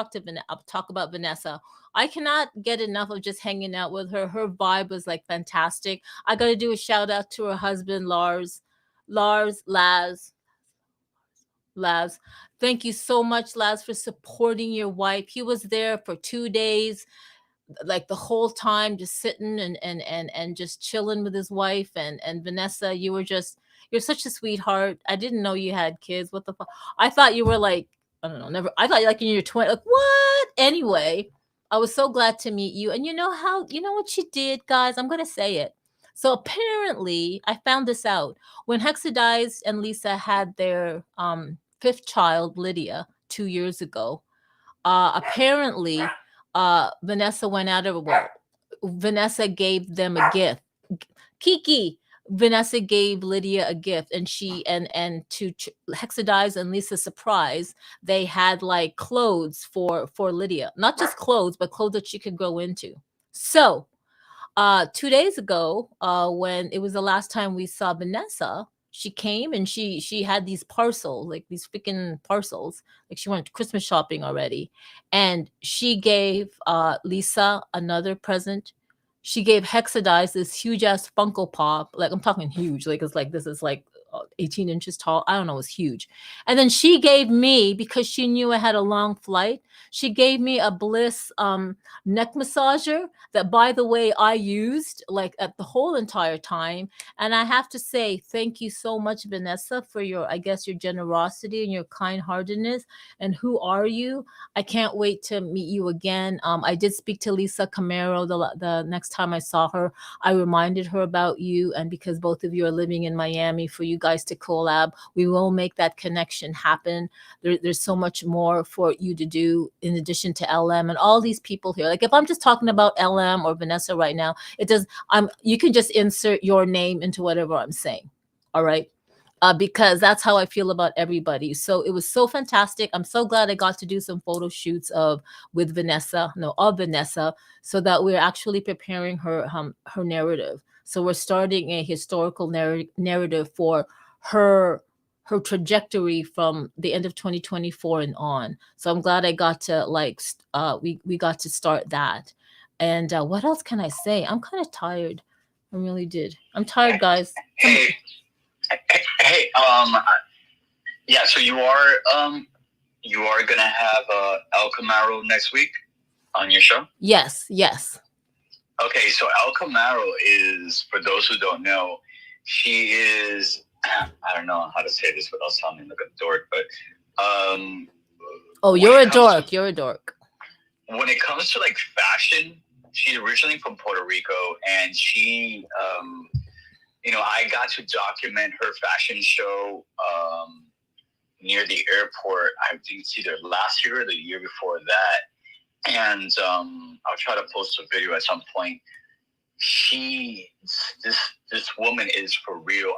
talk about Vanessa. I cannot get enough of just hanging out with her. Her vibe was like fantastic. I got to do a shout out to her husband, Lars. Laz. Thank you so much, Laz, for supporting your wife. He was there for 2 days, like the whole time, just sitting and just chilling with his wife. And Vanessa, you're such a sweetheart. I didn't know you had kids. What the fuck? I thought you were like, I don't know, never. I thought you like in your 20s. Like, what? Anyway, I was so glad to meet you. And you know what she did, guys? I'm gonna say it. So apparently, I found this out when Hexadize and Lisa had their fifth child, Lydia, 2 years ago. Apparently, Vanessa went out of Vanessa gave them a gift. Kiki, Vanessa gave Lydia a gift, and she and to Hexadize and Lisa's surprise, they had like clothes for Lydia, not just clothes, but clothes that she could grow into. So 2 days ago, when it was the last time we saw Vanessa, she came and she had these parcels, like these freaking parcels, like she went Christmas shopping already, and she gave Lisa another present. She gave Hexadize this huge ass Funko Pop, like I'm talking huge, like it's like this is like 18 inches tall. I don't know, it was huge. And then she gave me, because she knew I had a long flight, she gave me a Bliss neck massager that, by the way, I used like at the whole entire time. And I have to say, thank you so much, Vanessa, for your, I guess, your generosity and your kind-heartedness. And who are you? I can't wait to meet you again. I did speak to Lisa Camaro the next time I saw her. I reminded her about you, and because both of you are living in Miami, for you guys to collab, we will make that connection happen. There's so much more for you to do in addition to LM and all these people here. Like if I'm just talking about LM or Vanessa right now, you can just insert your name into whatever I'm saying. All right. Because that's how I feel about everybody. So it was so fantastic. I'm so glad I got to do some photo shoots of Vanessa, so that we're actually preparing her narrative. So we're starting a historical narrative for her trajectory from the end of 2024 and on. So I'm glad I got to we got to start that. And what else can I say? I'm kind of tired. I really did. I'm tired, guys. Hey, yeah. So you are gonna have El Camaro next week on your show? Yes. Okay, so El Camaro is, for those who don't know, she is, I don't know how to say this without sounding like a dork, but Oh, when you're it a comes to dork. You're a dork. when it comes to like fashion, she's originally from Puerto Rico, and she, I got to document her fashion show near the airport. I think it's either last year or the year before that, and I'll try to post a video at some point. She, this woman is for real,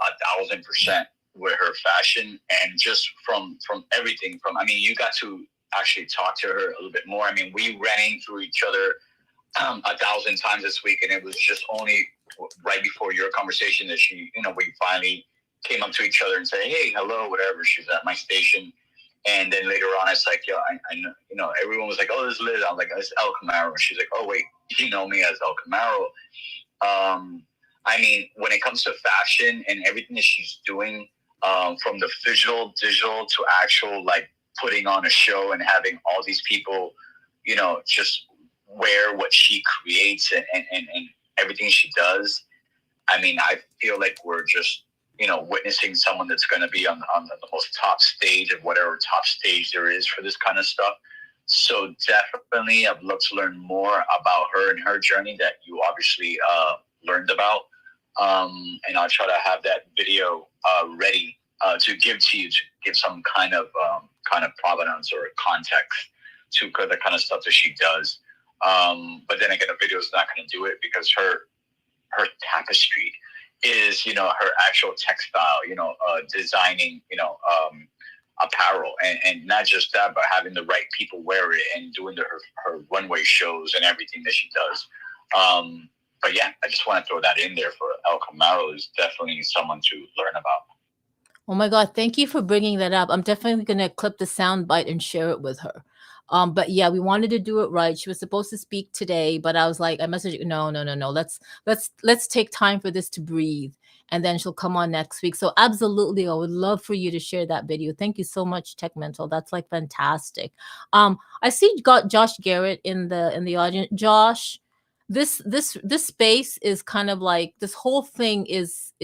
1,000% with her fashion, and just from everything. From, I mean, you got to actually talk to her a little bit more. I mean, we ran into each other 1,000 times this week, and it was just only right before your conversation that she, we finally came up to each other and said, "Hey, hello," whatever. She's at my station, and then later on, it's like, "Yo, I know." Everyone was like, "Oh, this is Liz." I'm like, "It's El Camaro." She's like, "Oh, wait, you know me as El Camaro." I mean, when it comes to fashion and everything that she's doing, from the digital to actual, like, putting on a show and having all these people, just wear what she creates and everything she does. I mean, I feel like we're just, witnessing someone that's going to be on the most top stage of whatever top stage there is for this kind of stuff. So definitely, I'd love to learn more about her and her journey that you obviously learned about. And I'll try to have that video ready to give to you, to give some kind of provenance or context to the kind of stuff that she does. But then again, the video is not going to do it because her tapestry is, her actual textile, designing, apparel, and not just that, but having the right people wear it and doing her runway shows and everything that she does. But yeah, I just want to throw that in there for El Camaro is definitely someone to learn about. Oh my God, thank you for bringing that up. I'm definitely going to clip the sound bite and share it with her. But yeah, we wanted to do it right. She was supposed to speak today, but I was like, I messaged you, no. Let's take time for this to breathe. And then she'll come on next week. So absolutely, I would love for you to share that video. Thank you so much, Tech Mental. That's like fantastic. I see got Josh Garrett in the audience. Josh, this space is kind of like, this whole thing is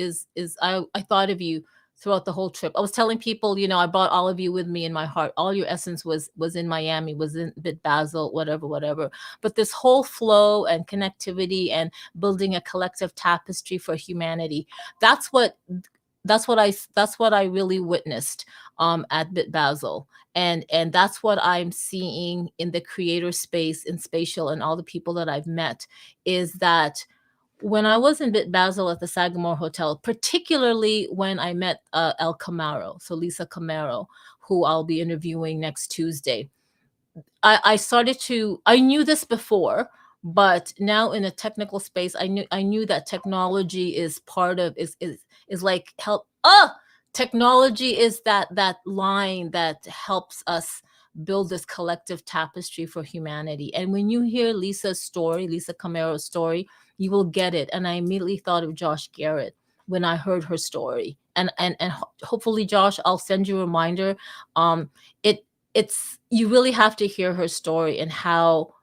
I thought of you throughout the whole trip. I was telling people, I brought all of you with me in my heart. All your essence was in Miami, was in BitBasel, whatever. But this whole flow and connectivity and building a collective tapestry for humanity, that's what I really witnessed at BitBasel. And that's what I'm seeing in the creator space, in Spatial, and all the people that I've met, is that when I was in BitBasel at the Sagamore Hotel, particularly when I met El Camaro, so Lisa Camaro, who I'll be interviewing next Tuesday, I knew this before, but now in a technical space, I knew that technology is part of, is like help. Technology is that line that helps us build this collective tapestry for humanity. And when you hear Lisa Camaro's story, you will get it. And I immediately thought of Josh Garrett when I heard her story. And hopefully, Josh, I'll send you a reminder. It's you really have to hear her story and how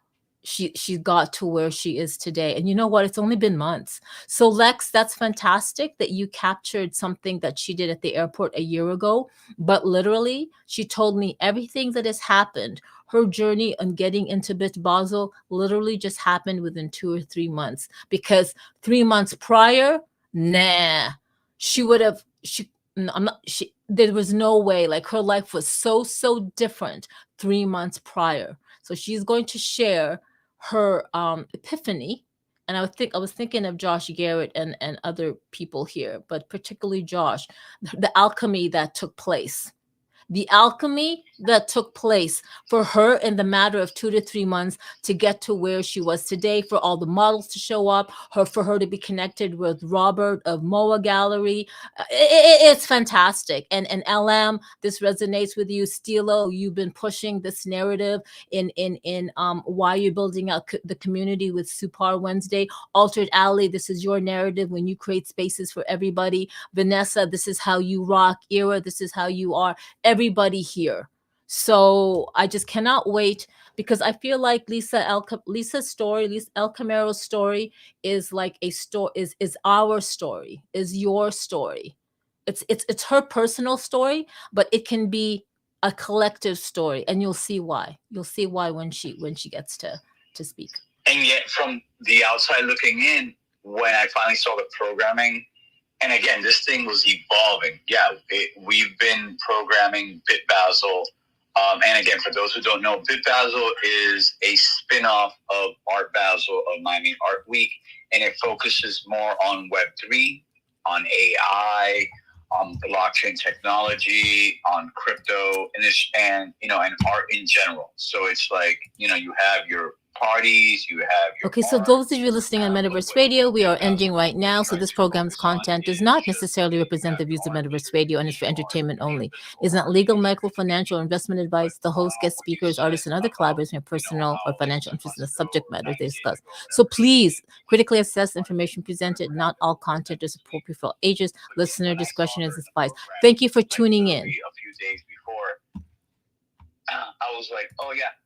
she got to where she is today. And you know what? It's only been months. So Lex, that's fantastic that you captured something that she did at the airport a year ago. But literally, she told me everything that has happened. Her journey on getting into BitBasel literally just happened within 2 or 3 months, because 3 months prior, nah, she would have there was no way. Like, her life was so different 3 months prior. So she's going to share her epiphany. And I was thinking of Josh Garrett and other people here, but particularly Josh, the alchemy that took place. The alchemy that took place for her in the matter of 2 to 3 months to get to where she was today, for all the models to show up, for her to be connected with Robert of MOA Gallery. It's fantastic. And LM, this resonates with you. Stilo, you've been pushing this narrative in why you're building out the community with Supar Wednesday. Altered Alley, this is your narrative when you create spaces for everybody. Vanessa, this is how you rock. Ira, this is how you are. Everybody here. So I just cannot wait, because I feel like Lisa's story, Lisa El Camaro's story is like a story, is our story, is your story. It's her personal story, but it can be a collective story, and you'll see why. You'll see why when she gets to speak. And yet, from the outside looking in, when I finally saw the programming, and again, this thing was evolving. Yeah, we've been programming BitBasel. And again, for those who don't know, BitBasel is a spin-off of Art Basel of Miami Art Week, and it focuses more on Web3, on AI, on blockchain technology, on crypto, and art in general. So it's like, you have your parties, you have your Okay, so those of you listening on Metaverse Radio, we are ending right now. So this program's content does not necessarily represent the views of Metaverse Radio and is for entertainment only. It's not legal, medical, financial, or investment advice. The host, guest speakers, artists, and other collaborators have personal or financial interest in the subject matter they discuss. So please critically assess the information presented. Not all content is appropriate for all ages. Listener discretion is advised. Thank you for tuning in. A few days before, I was like, oh yeah,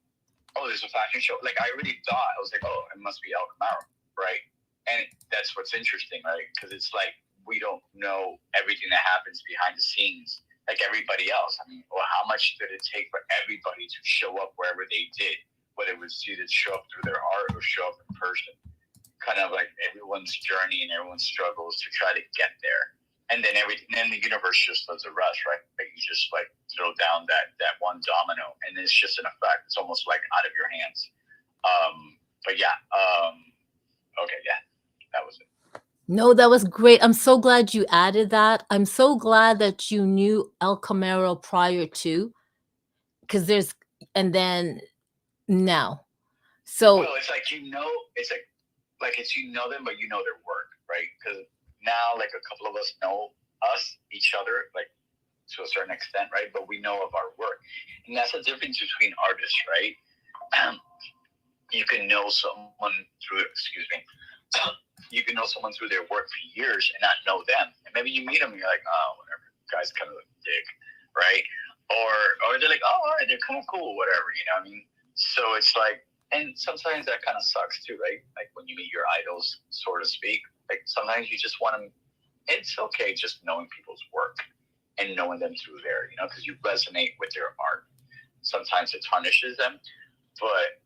oh, there's a fashion show. Like, I really thought, I was like, oh, it must be El Camaro, right? And that's what's interesting, right? Because it's like, we don't know everything that happens behind the scenes like everybody else. I mean, well, how much did it take for everybody to show up wherever they did, whether it was either show up through their art or show up in person? Kind of like everyone's journey and everyone's struggles to try to get there. And then the universe just does the rest, right? Like, you just like throw down that one domino, and it's just an effect. It's almost like out of your hands. But yeah, okay, yeah, that was it. No, that was great. I'm so glad you added that. I'm so glad that you knew El Camaro prior to, because and then now. So well, it's like it's like it's them, but you know their work, right? Because now, like, a couple of us know each other, like, to a certain extent, right? But we know of our work. And that's the difference between artists, right? You can know someone through their work for years and not know them. And maybe you meet them and you're like, oh, whatever, guy's kind of a dick, right? Or they're like, oh, all right, they're kind of cool, whatever, you know what I mean? So it's like, and sometimes that kind of sucks too, right? Like, when you meet your idols, so to speak, like, sometimes you just want to, it's okay just knowing people's work and knowing them through there, because you resonate with their art. Sometimes it tarnishes them, but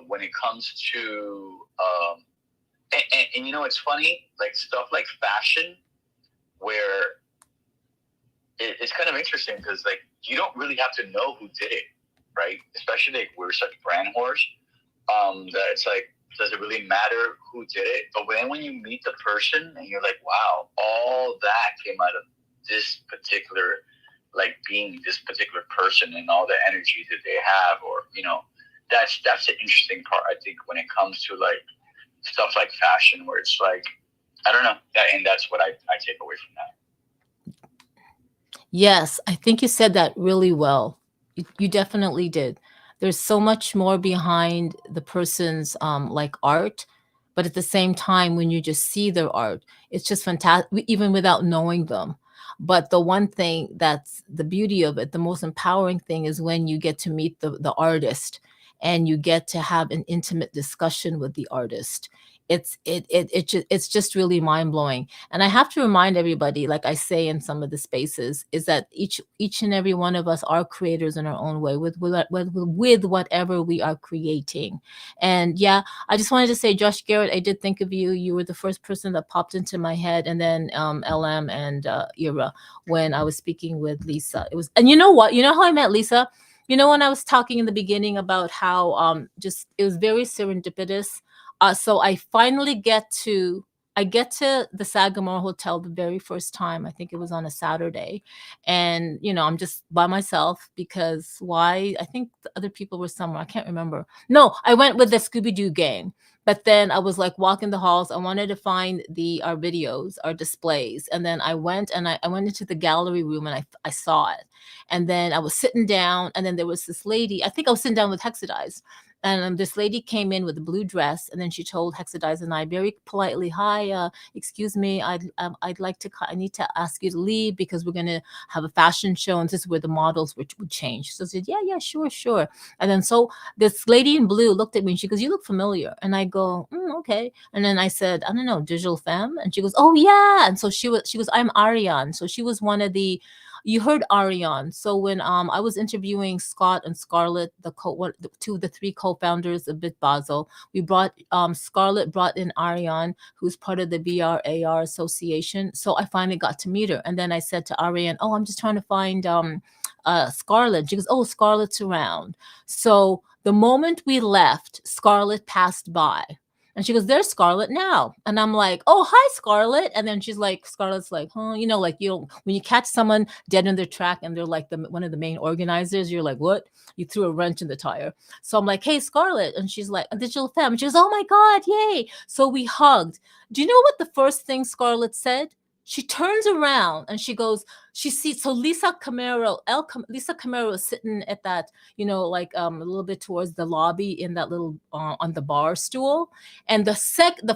when it comes to, and it's funny, like, stuff like fashion, where it's kind of interesting because, like, you don't really have to know who did it, right? Especially, like, we're such brand whores, that it's like, does it really matter who did it? But then when you meet the person and you're like, wow, all that came out of this particular, like, being this particular person and all the energy that they have, or, that's the interesting part, I think, when it comes to, like, stuff like fashion, where it's like, I don't know. And that's what I take away from that. Yes, I think you said that really well. You definitely did. There's so much more behind the person's like art, but at the same time, when you just see their art, it's just fantastic, even without knowing them. But the one thing that's the beauty of it, the most empowering thing, is when you get to meet the artist and you get to have an intimate discussion with the artist. It's just really mind-blowing. And I have to remind everybody, like I say in some of the spaces, is that each and every one of us are creators in our own way with whatever we are creating. And yeah, I just wanted to say, Josh Garrett, I did think of you. You were the first person that popped into my head, and then LM and Ira, when I was speaking with Lisa. It was, and you know what? You know how I met Lisa? When I was talking in the beginning about how just it was very serendipitous. So I finally get to the Sagamore Hotel the very first time. I think it was on a Saturday. And, I'm just by myself because why? I think the other people were somewhere. I can't remember. No, I went with the Scooby-Doo gang. But then I was like walking the halls. I wanted to find our videos, our displays. And then I went into the gallery room and I saw it. And then I was sitting down, and then there was this lady. I think I was sitting down with Hexadize. And this lady came in with a blue dress, and then she told Hexadize and I very politely, "Hi, excuse me, I need to ask you to leave because we're going to have a fashion show, and this is where the models would change." So I said, "Yeah, sure." And then so this lady in blue looked at me and she goes, "You look familiar." And I go, "Okay." And then I said, "I don't know, Digital Femme?" And she goes, "Oh yeah." And so she goes, "I'm Ariane." So she was one of the You heard Ariane. So when I was interviewing Scott and Scarlett, two of the three co-founders of BitBasel, we brought Scarlett brought in Ariane, who's part of the VR AR Association. So I finally got to meet her, and then I said to Ariane, "Oh, I'm just trying to find Scarlett." She goes, "Oh, Scarlett's around." So the moment we left, Scarlett passed by. And she goes, "There's Scarlett now." And I'm like, "Oh, hi, Scarlett." And then she's like, Scarlett's like, "Huh?" You know, like, you know, when you catch someone dead in their track and they're like one of the main organizers, you're like, "What?" You threw a wrench in the tire. So I'm like, "Hey, Scarlett." And she's like, "A digital femme." And she goes, "Oh my God, yay." So we hugged. Do you know what the first thing Scarlett said? She turns around and she goes, she sees, so Lisa Camaro is sitting at that, you know, like a little bit towards the lobby in that little on the bar stool. And the second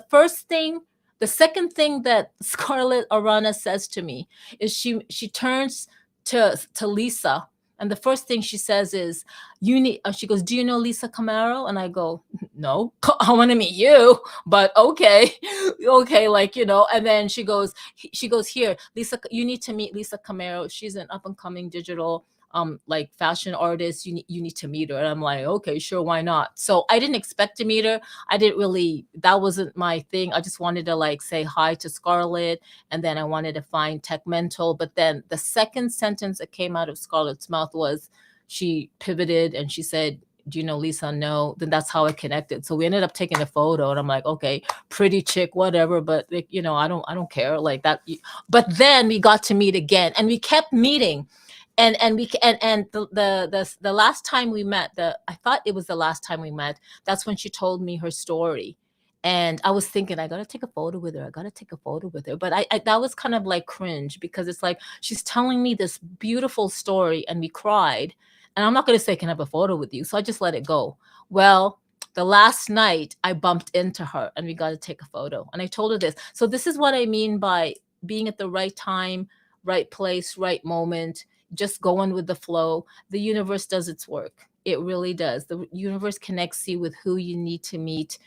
thing that Scarlett Arana says to me is she turns to Lisa, and the first thing she says is, "You need." She goes, "Do you know Lisa Camaro?" And I go, "No, I want to meet you, but okay, okay, like, you know." And then she goes, "Here, Lisa, you need to meet Lisa Camaro. She's an up and coming digital like fashion artist. You need to meet her." And I'm like, "Okay, sure, why not?" So I didn't expect to meet her. I didn't really, that wasn't my thing. I just wanted to like say hi to Scarlett, and then I wanted to find Tech Mental. But then the second sentence that came out of Scarlett's mouth was, she pivoted and she said, "Do you know Lisa?" "No." Then that's how I connected. So we ended up taking a photo, and I'm like, "Okay, pretty chick, whatever." But like, you know, I don't care like that. But then we got to meet again, and we kept meeting. And we and the last time we met, I thought it was the last time we met, that's when she told me her story. And I was thinking, I gotta take a photo with her. I gotta take a photo with her. But I that was kind of like cringe, because it's like she's telling me this beautiful story, and we cried. And I'm not gonna say, "Can I have a photo with you?" So I just let it go. Well, the last night I bumped into her and we got to take a photo. And I told her this. So this is what I mean by being at the right time, right place, right moment, just going with the flow. The universe does its work. It really does. The universe connects you with who you need to meet,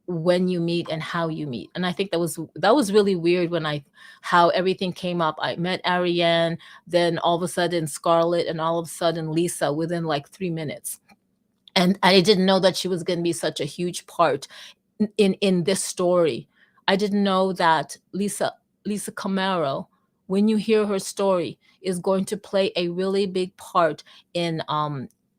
when you meet, and how you meet. And I think that was really weird when how everything came up. I met Ariane, then all of a sudden Scarlett, and all of a sudden Lisa within like 3 minutes. And I didn't know that she was going to be such a huge part in this story. I didn't know that Lisa Camaro, when you hear her story, is going to play a really big part in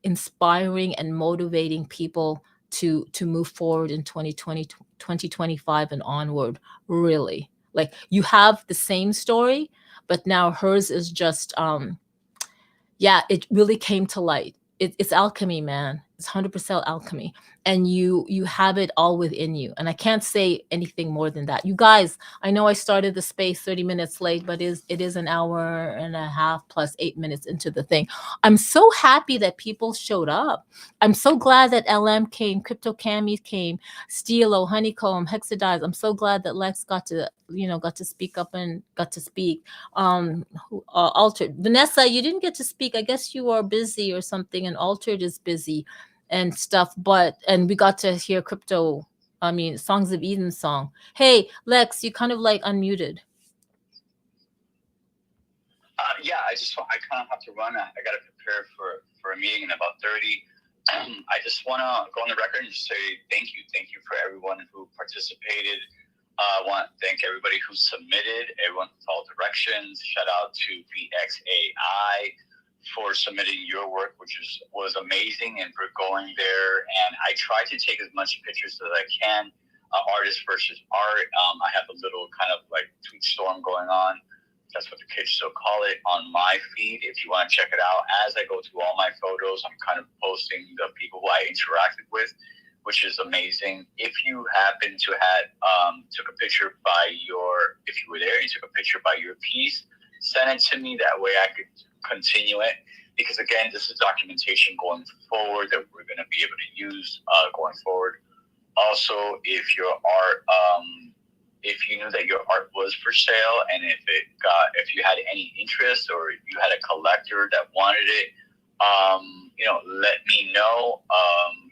inspiring and motivating people to move forward in 2020, 2025 and onward. Really, like, you have the same story, but now hers is just yeah, it really came to light. It's alchemy, man. It's 100% alchemy, and you have it all within you. And I can't say anything more than that. You guys, I know I started the space 30 minutes late, but it is an hour and a half plus 8 minutes into the thing. I'm so happy that people showed up. I'm so glad that LM came, Crypto Cami came, Steelo, Honeycomb, Hexadize. I'm so glad that Lex got to speak up and got to speak. Altered, Vanessa, you didn't get to speak. I guess you are busy or something, and Altered is busy and stuff. And we got to hear Songs of Eden song. Hey, Lex, you kind of like unmuted. Yeah, I kind of have to run. I got to prepare for a meeting in about 30. I just want to go on the record and just say thank you for everyone who participated. I want to thank everybody who submitted, everyone who followed directions. Shout out to VXAI for submitting your work, which was amazing, and for going there. And I try to take as much pictures as I can, artist versus art. I have a little kind of like tweet storm going on. That's what the kids still call it, on my feed. If you want to check it out, as I go through all my photos, I'm kind of posting the people who I interacted with, which is amazing. If you happen to took a picture if you were there, you took a picture by your piece, send it to me. That way I could continue it. Because again, this is documentation going forward that we're going to be able to use going forward. Also, if your art, if you knew that your art was for sale, and if you had any interest, or you had a collector that wanted it, let me know.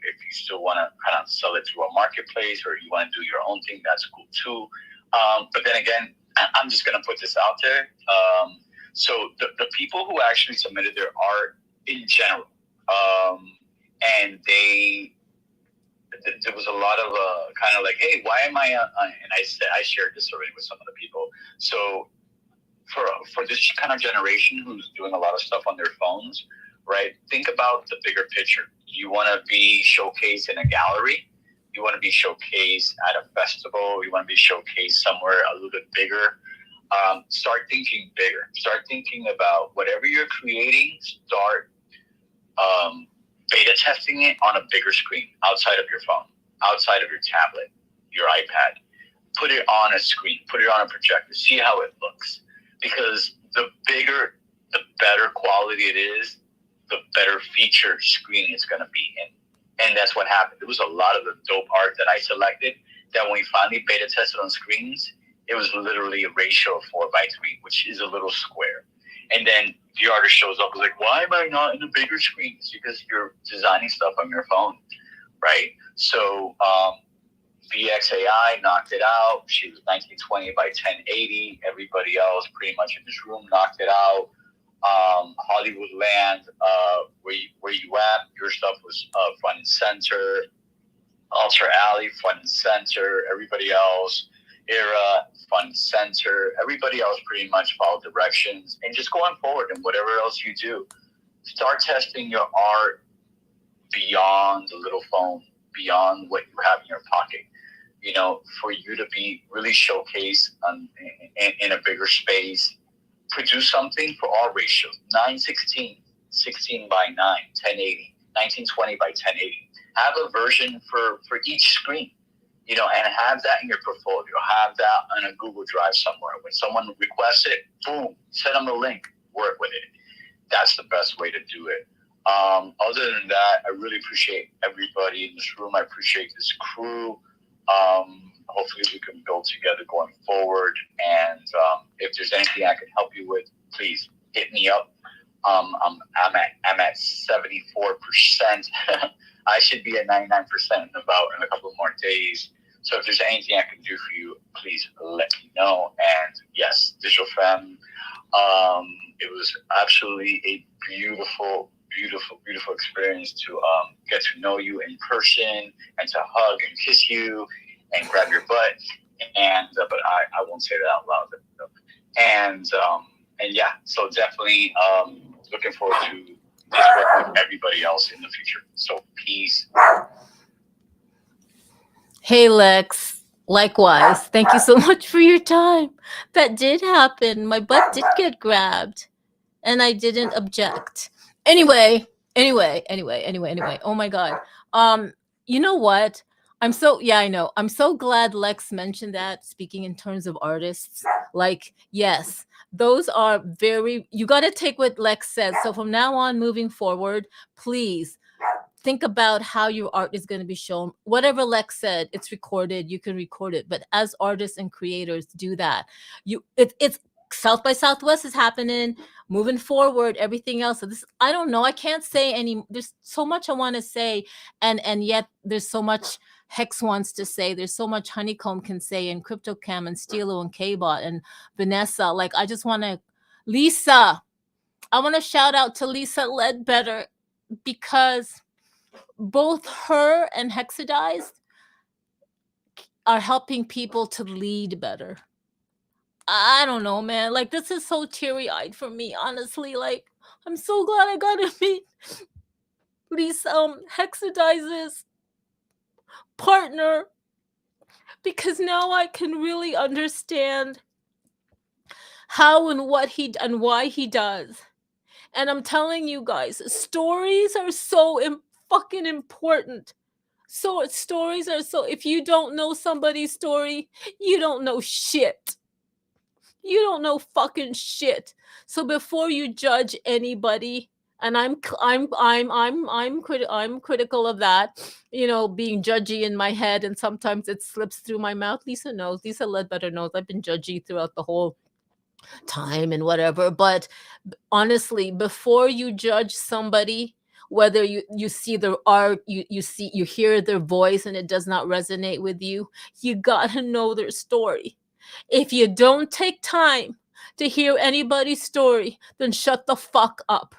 If you still want to kind of sell it through a marketplace, or you want to do your own thing, that's cool too. But then again, I'm just going to put this out there. So the people who actually submitted their art in general, and there was a lot of kind of like, hey, why am I? And I shared this already with some of the people. So for this kind of generation who's doing a lot of stuff on their phones, right? Think about the bigger picture. You want to be showcased in a gallery. You want to be showcased at a festival. You want to be showcased somewhere a little bit bigger. Start thinking bigger. Start thinking about whatever you're creating. Start beta testing it on a bigger screen outside of your phone, outside of your tablet, your iPad. Put it on a screen. Put it on a projector. See how it looks. Because the bigger, the better quality it is, the better feature screen it's going to be in. And that's what happened. There was a lot of the dope art that I selected that when we finally beta tested on screens, it was literally a ratio of 4:3, which is a little square. And then the artist shows up and is like, why am I not in a bigger screen? It's because you're designing stuff on your phone, right? So VXAI knocked it out. She was 1920 by 1080. Everybody else pretty much in this room knocked it out. Hollywood Land, where you at? Your stuff was front and center. Ultra Alley, front and center. Everybody else, Era, front and center. Everybody else pretty much followed directions. And just going forward and whatever else you do, start testing your art beyond the little phone, beyond what you have in your pocket. You know, for you to be really showcased in a bigger space, produce something for all ratios, 9:16, 16 by 9, 1080, 1920 by 1080. Have a version for each screen, you know, and have that in your portfolio. Have that on a Google Drive somewhere. When someone requests it, boom, send them the link, work with it. That's the best way to do it. Other than that, I really appreciate everybody in this room. I appreciate this crew. Hopefully we can build together going forward. And if there's anything I can help you with, please hit me up. I'm at 74%. I should be at 99% in a couple more days. So if there's anything I can do for you, please let me know. And yes, Digital Femme, it was absolutely a beautiful experience to get to know you in person and to hug and kiss you and grab your butt. And but I won't say that out loud. And yeah, so definitely looking forward to just working with everybody else in the future. So peace. Hey, Lex. Likewise. Thank you so much for your time. That did happen. My butt did get grabbed, and I didn't object. Anyway. Oh my God. You know what? I know. I'm so glad Lex mentioned that, speaking in terms of artists. Like, yes, those are you got to take what Lex said. So from now on, moving forward, please think about how your art is going to be shown. Whatever Lex said, it's recorded. You can record it. But as artists and creators, do that. It's South by Southwest is happening. Moving forward, everything else. So this, I don't know. I can't say any. There's so much I want to say, and yet there's so much Hex wants to say. There's so much Honeycomb can say, and CryptoCam and Stilo and Kbot and Vanessa. Like, I just want to, Lisa. I want to shout out to Lisa Ledbetter, because both her and Hexadized are helping people to lead better. I don't know, man. Like, this is so teary-eyed for me, honestly. Like, I'm so glad I got to meet Lisa, Hexadize's partner, because now I can really understand how and what he and why he does. And I'm telling you guys, stories are so fucking important. So stories are so, if you don't know somebody's story, you don't know shit. You don't know fucking shit. So before you judge anybody, and I'm critical of that, you know, being judgy in my head, and sometimes it slips through my mouth. Lisa knows. Lisa Ledbetter knows. I've been judgy throughout the whole time and whatever. But honestly, before you judge somebody, whether you see their art, you hear their voice and it does not resonate with you, you gotta know their story. If you don't take time to hear anybody's story, then shut the fuck up.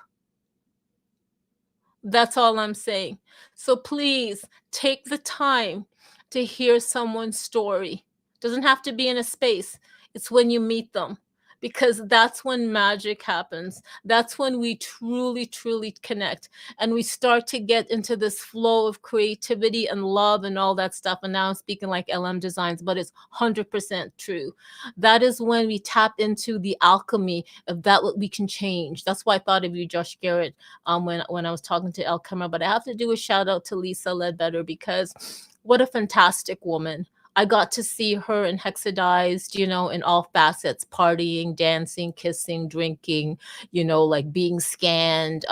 That's all I'm saying. So please take the time to hear someone's story. Doesn't have to be in a space. It's when you meet them, because that's when magic happens. That's when we truly, truly connect, and we start to get into this flow of creativity and love and all that stuff. And now I'm speaking like LM Designs, but it's 100% true. That is when we tap into the alchemy of that what we can change. That's why I thought of you, Josh Garrett, when I was talking to El Kama. But I have to do a shout out to Lisa Ledbetter, because what a fantastic woman. I got to see her in Hexadized, you know, in all facets, partying, dancing, kissing, drinking, you know, like being scanned,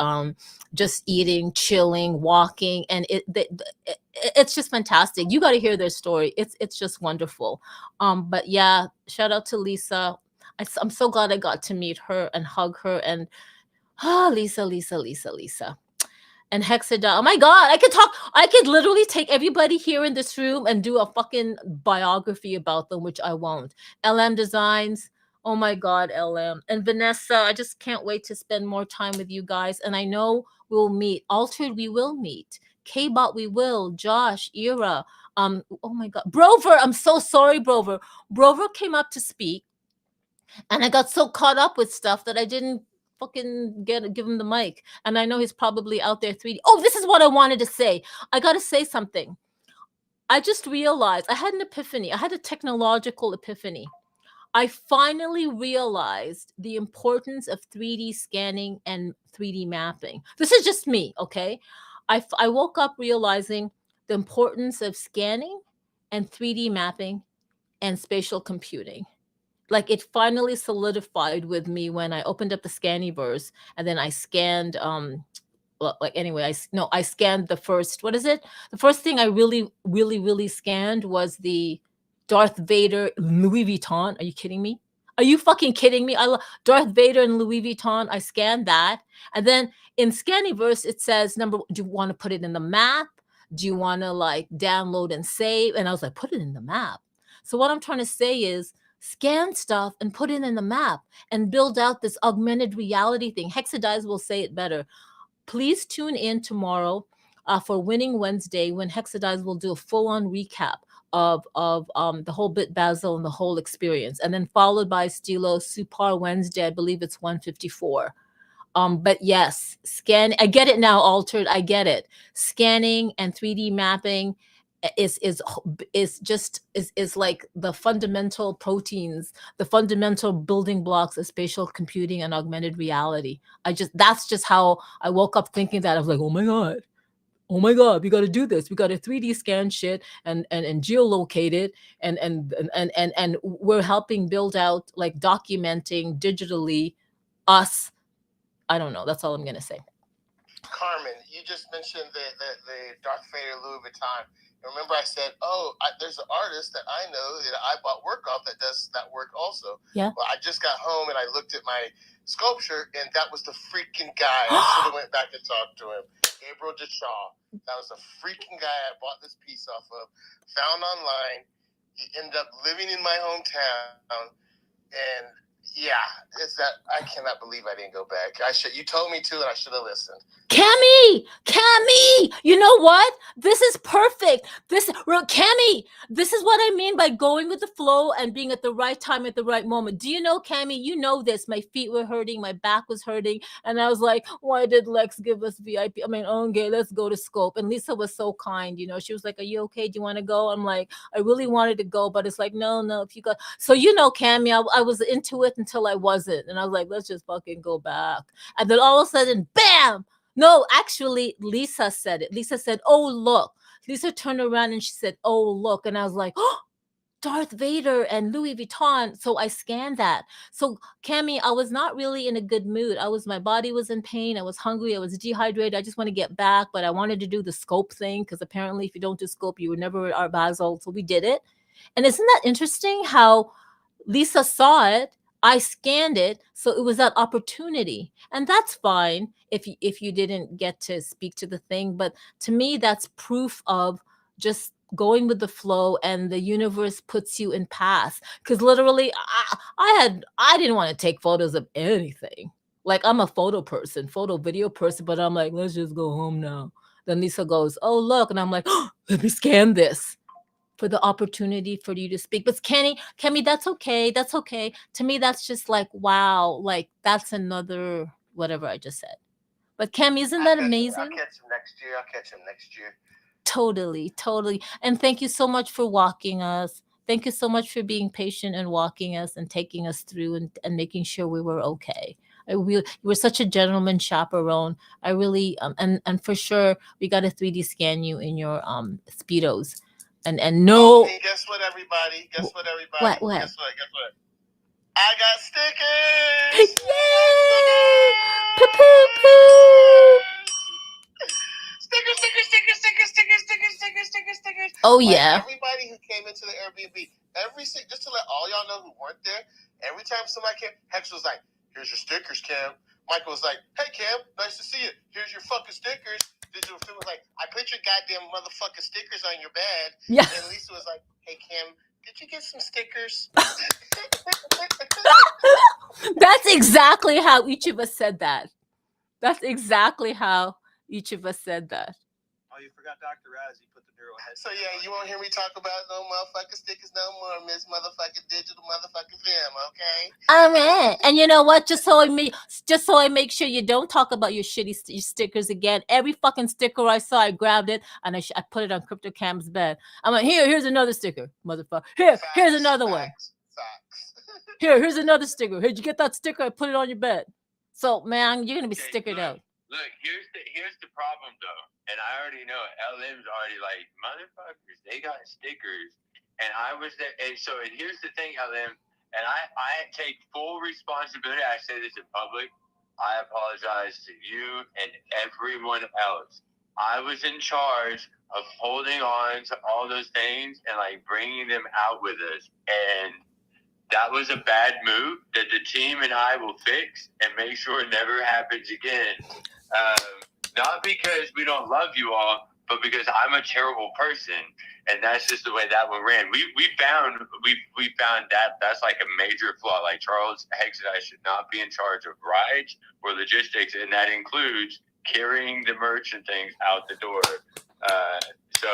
just eating, chilling, walking. And it's just fantastic. You got to hear their story. It's just wonderful. But yeah, shout out to Lisa. I'm so glad I got to meet her and hug her. And Lisa. And Hexada. Oh my God, I could literally take everybody here in this room and do a fucking biography about them, which I won't. LM Designs. Oh my God, LM. And Vanessa, I just can't wait to spend more time with you guys. And I know we'll meet. Altered, we will meet. K-Bot, we will. Josh, Ira. Oh my God. Brover, I'm so sorry, Brover. Brover came up to speak, and I got so caught up with stuff that I didn't fucking give him the mic. And I know he's probably out there 3D. Oh, this is what I wanted to say. I got to say something. I just realized I had an epiphany. I had a technological epiphany. I finally realized the importance of 3D scanning and 3D mapping. This is just me, okay? I woke up realizing the importance of scanning and 3D mapping and spatial computing. Like, it finally solidified with me when I opened up the Scanniverse, and then I scanned like, anyway, I scanned the first, what is it? The first thing I really scanned was the Darth Vader Louis Vuitton. Are you kidding me? Are you fucking kidding me? Darth Vader and Louis Vuitton. I scanned that. And then in Scanniverse, it says, do you want to put it in the map? Do you want to like download and save? And I was like, put it in the map. So what I'm trying to say is, scan stuff and put it in the map and build out this augmented reality thing. Hexadize will say it better. Please tune in tomorrow for Winning Wednesday, when Hexadize will do a full-on recap of the whole BitBasel and the whole experience, and then followed by Stilo Supar Wednesday. I believe it's 154. But yes, I get it now, Altered. I get it. Scanning and 3D mapping is like the fundamental proteins, the fundamental building blocks of spatial computing and augmented reality. That's just how I woke up thinking that. I was like, oh my God, we got to do this. We got to 3D scan shit and geolocate it, and we're helping build out, like, documenting digitally us. I don't know. That's all I'm gonna say. Carmen, you just mentioned the Darth Vader Louis Vuitton. Remember, I said, there's an artist that I know that I bought work off that does that work also. Yeah. Well, I just got home and I looked at my sculpture, and that was the freaking guy. I should have went back and talked to him. Gabriel Deshaw. That was the freaking guy I bought this piece off of. Found online. He ended up living in my hometown, and yeah, it's that I cannot believe I didn't go back. You told me to, and I should have listened. Cammy, you know what? This is perfect. Cammy, this is what I mean by going with the flow and being at the right time at the right moment. Do you know, Cammy, you know this. My feet were hurting, my back was hurting, and I was like, why did Lex give us VIP? I mean, okay, let's go to Scope. And Lisa was so kind, you know. She was like, are you okay? Do you want to go? I'm like, I really wanted to go, but it's like, no, if you go. So, you know, Cammy, I was into it until I wasn't. And I was like, let's just fucking go back. And then all of a sudden, bam! No, actually, Lisa said it. Lisa said, oh, look. Lisa turned around and she said, oh, look. And I was like, oh, Darth Vader and Louis Vuitton. So I scanned that. So, Cammy, I was not really in a good mood. My body was in pain. I was hungry. I was dehydrated. I just want to get back. But I wanted to do the Scope thing, because apparently if you don't do Scope, you were never at Art Basel. So we did it. And isn't that interesting how Lisa saw it? I scanned it, so it was that opportunity, and that's fine if you didn't get to speak to the thing. But to me, that's proof of just going with the flow, and the universe puts you in paths. Because literally, I didn't want to take photos of anything. Like, I'm a photo person, photo video person, but I'm like, let's just go home now. Then Lisa goes, oh, look. And I'm like, oh, let me scan this for the opportunity for you to speak. But Kemi, that's okay. That's okay. To me, that's just like, wow. Like, that's another whatever I just said. But Kemi, isn't that amazing? I'll catch him next year. Totally, totally. And thank you so much for walking us. Thank you so much for being patient and walking us and taking us through and making sure we were okay. You were such a gentleman chaperone. I really and for sure we got to 3D scan you in your speedos. And no. Hey, guess what, everybody? What? Guess what? I got stickers. Yay! Poo. Stickers. Oh Like, yeah. everybody who came into the Airbnb, just to let all y'all know who weren't there, every time somebody came, Hex was like, here's your stickers, Cam. Michael was like, hey, Cam, nice to see you. Here's your fucking stickers. Digital Film was like, I put your goddamn motherfucking stickers on your bed. Yeah. And Lisa was like, hey, Cam, did you get some stickers? That's exactly how each of us said that. That's exactly how each of us said that. Oh, you forgot Dr. Raz. He put the neuro head. So yeah, you won't hear me talk about no motherfucking stickers no more, Miss Motherfucking Digital Motherfucking Film, okay? All right. And you know what? Just so I make sure you don't talk about your shitty stickers again. Every fucking sticker I saw, I grabbed it and I put it on Crypto Cam's bed. I'm like, here's another sticker, motherfucker. Here's another one. Here's another sticker. Hey, did you get that sticker? I put it on your bed. So man, you're gonna be stickered out. Look, here's the problem though, and I already know LM's already like, motherfuckers, they got stickers, and I was there, and here's the thing, LM, and I take full responsibility. I say this in public. I apologize to you and everyone else. I was in charge of holding on to all those things and like bringing them out with us, and that was a bad move that the team and I will fix and make sure it never happens again. Not because we don't love you all, but because I'm a terrible person, and that's just the way that one ran. We found that's like a major flaw. Like Charles Hex and I should not be in charge of rides or logistics, and that includes carrying the merch and things out the door. So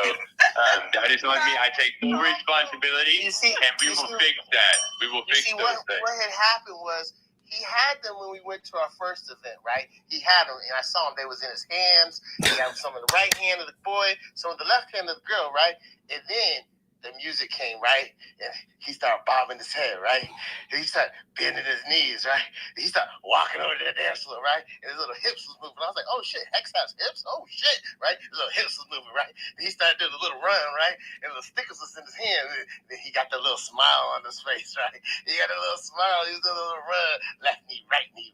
that is on me. I take full responsibility, and we will fix that. We will fix those things. What had happened was he had them when we went to our first event, right? He had them, and I saw them. They was in his hands. He had some in the right hand of the boy, some in the left hand of the girl, right? And then the music came, right? And he started bobbing his head, right? And he started bending his knees, right? And he started walking over to the dance floor, right? And his little hips was moving. I was like, oh shit, Hex has hips? Oh shit, right? His little hips was moving, right? And he started doing a little run, right? And the stickers was in his hand. And then he got that little smile on his face, right? He got a little smile. He was doing a little run. Left knee,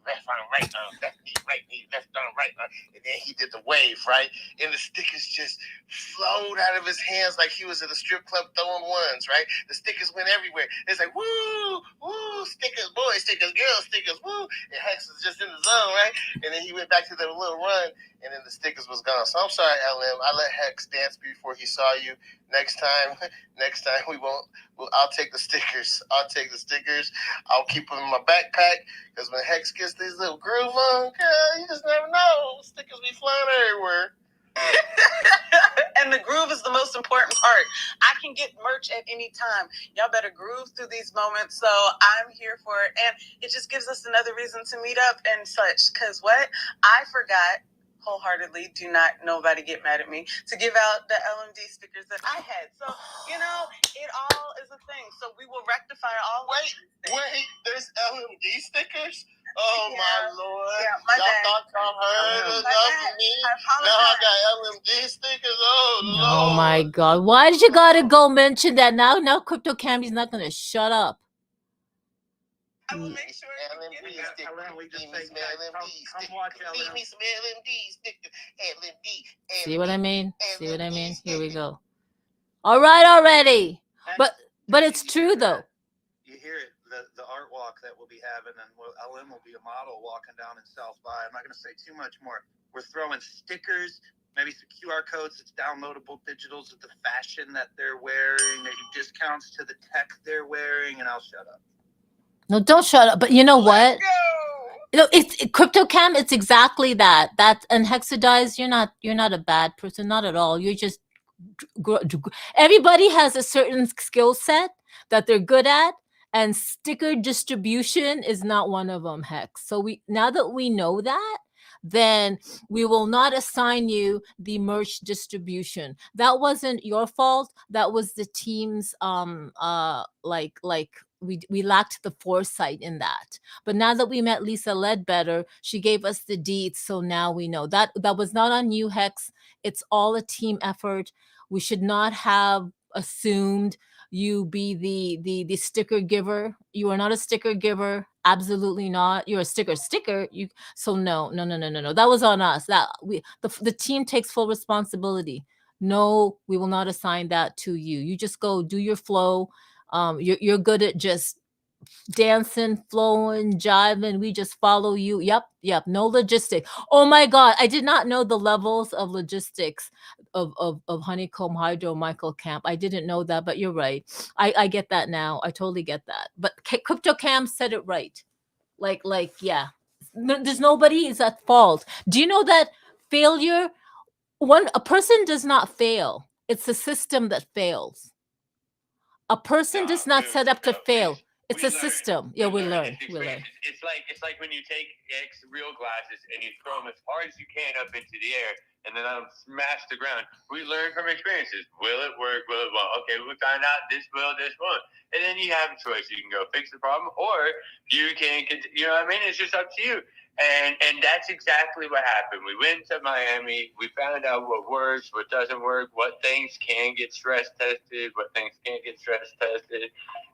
left arm, right arm. Left knee, left arm, right arm. And then he did the wave, right? And the stickers just flowed out of his hands like he was at a strip club throwing ones, right? The stickers went everywhere. It's like, woo, stickers, boy stickers, girl stickers, woo. And Hex was just in the zone, right? And then he went back to the little run, and then the stickers was gone. So I'm sorry, LM. I let Hex dance before he saw you. Next time we won't. I'll take the stickers. I'll keep them in my backpack, because when Hex gets these little groove on, girl, you just never know. Stickers be flying everywhere. And the groove is the most important part. I can get merch at any time. Y'all better groove through these moments. So I'm here for it. And it just gives us another reason to meet up and such. Because what? I forgot wholeheartedly, do not nobody get mad at me, to give out the LMD stickers that I had. So, it all is a thing. So we will rectify all Wait, there's LMD stickers? Oh, yeah. My Lord. Yeah, my y'all bad. thought y'all heard enough of me? I apologize. Now I got LMD stickers. Oh, Lord. Oh, my God. Why did you gotta go mention that now? Now Crypto Cammy's not gonna shut up. I will make sure LMD stickers. We just Give me say, some LMD stickers. come watch Give me some LMD stickers. LMD. See what I mean? See what I mean? Here we go. All right already. But it's true, though. You hear it, the art walk that we'll be having, and LM will be a model walking down in South by. I'm not going to say too much more. We're throwing stickers, maybe some QR codes, it's downloadable digitals of the fashion that they're wearing, maybe discounts to the tech they're wearing, and I'll shut up. No, don't shut up. But you know what? Let's go. You know, it's CryptoCam. It's exactly that. That and Hexadize. You're not a bad person. Not at all. You're just everybody has a certain skill set that they're good at, and sticker distribution is not one of them, Hex. So we now that we know that, then we will not assign you the merch distribution. That wasn't your fault. That was the team's we lacked the foresight in that. But now that we met Lisa Ledbetter, she gave us the deeds, so now we know that that was not on you, Hex. It's all a team effort. We should not have assumed you be the sticker giver. You are not a sticker giver. Absolutely not. You're a sticker. You so no. That was on us. That we the team takes full responsibility. No, we will not assign that to you. You just go do your flow. You're good at just dancing, flowing, jiving. We just follow you. Yep. No logistics. Oh my God, I did not know the levels of logistics of Honeycomb Hydro Michael Camp. I didn't know that, but you're right. I get that now. I totally get that. But Crypto Cam said it right. Yeah. There's nobody is at fault. Do you know that failure? A person does not fail. It's the system that fails. A person does not set up to fail. It's a system. Yeah, we learn. It's like when you take X real glasses and you throw them as hard as you can up into the air, and then they'll smash the ground. We learn from experiences. Will it work? Will it won't? Okay, we find out this will, this won't. And then you have a choice. You can go fix the problem, or you can, you know what I mean? It's just up to you. And that's exactly what happened. We went to Miami. We found out what works, what doesn't work, what things can get stress tested, what things can't get stress tested.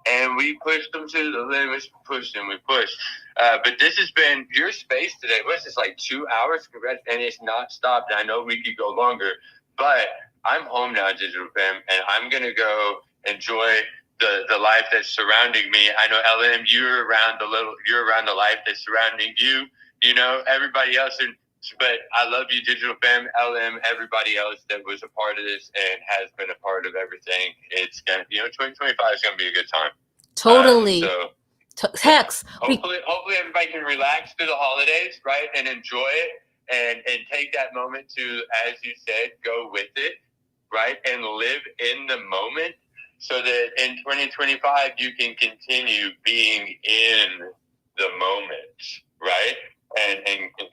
And we pushed them to the limits. We pushed and we pushed. But this has been your space today. What's this, like 2 hours? And it's not stopped. I know we could go longer, but I'm home now, Digital Fam, and I'm going to go enjoy the life that's surrounding me. I know, LM, you're around the life that's surrounding you. You know, everybody else, but I love you, Digital Fam, LM, everybody else that was a part of this and has been a part of everything. It's gonna, 2025 is gonna be a good time. Totally. Hex. Hopefully everybody can relax through the holidays, right, and enjoy it, and take that moment to, as you said, go with it, right, and live in the moment, so that in 2025 you can continue being in the moment, right? And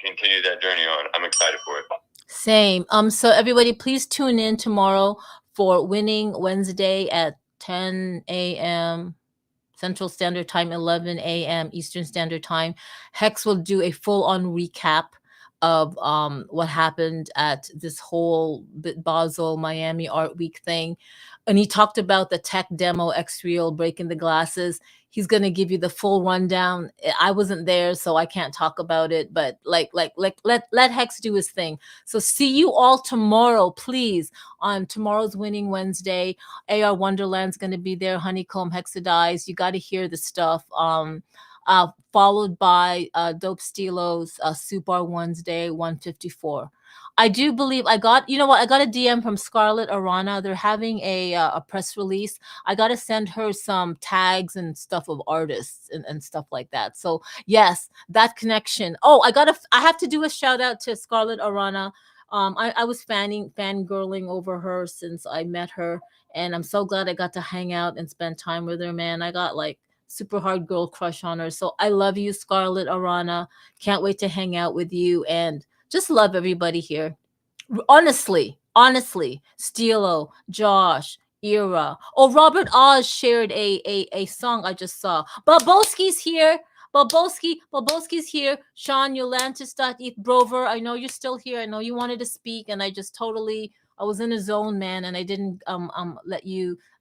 continue that journey on. I'm excited for it. Same. So everybody, please tune in tomorrow for Winning Wednesday at 10 a.m. Central Standard Time, 11 a.m. Eastern Standard Time. Hex will do a full-on recap of what happened at this whole BitBasel Miami Art Week thing. And he talked about the tech demo, X-Real, breaking the glasses. He's going to give you the full rundown. I wasn't there, so I can't talk about it, but let Hex do his thing. So see you all tomorrow, please, on tomorrow's Winning Wednesday. AR Wonderland's going to be there, Honeycomb, Hexadize. You got to hear the stuff. Followed by Dope Stilo's Super Wednesday 154. I do believe I got a DM from Scarlett Arana. They're having a press release. I got to send her some tags and stuff of artists and stuff like that. So yes, that connection. Oh, I have to do a shout out to Scarlett Arana. I was fangirling over her since I met her, and I'm so glad I got to hang out and spend time with her, man. I got like super hard girl crush on her. So I love you, Scarlett Arana. Can't wait to hang out with you and just love everybody here. Honestly, Stilo, Josh, Ira. Oh, Robert Oz shared a song I just saw. Babowski's here. Babowski's here. Sean Yolantis.eth Brover. I know you're still here. I know you wanted to speak, and I just I was in a zone, man, and I didn't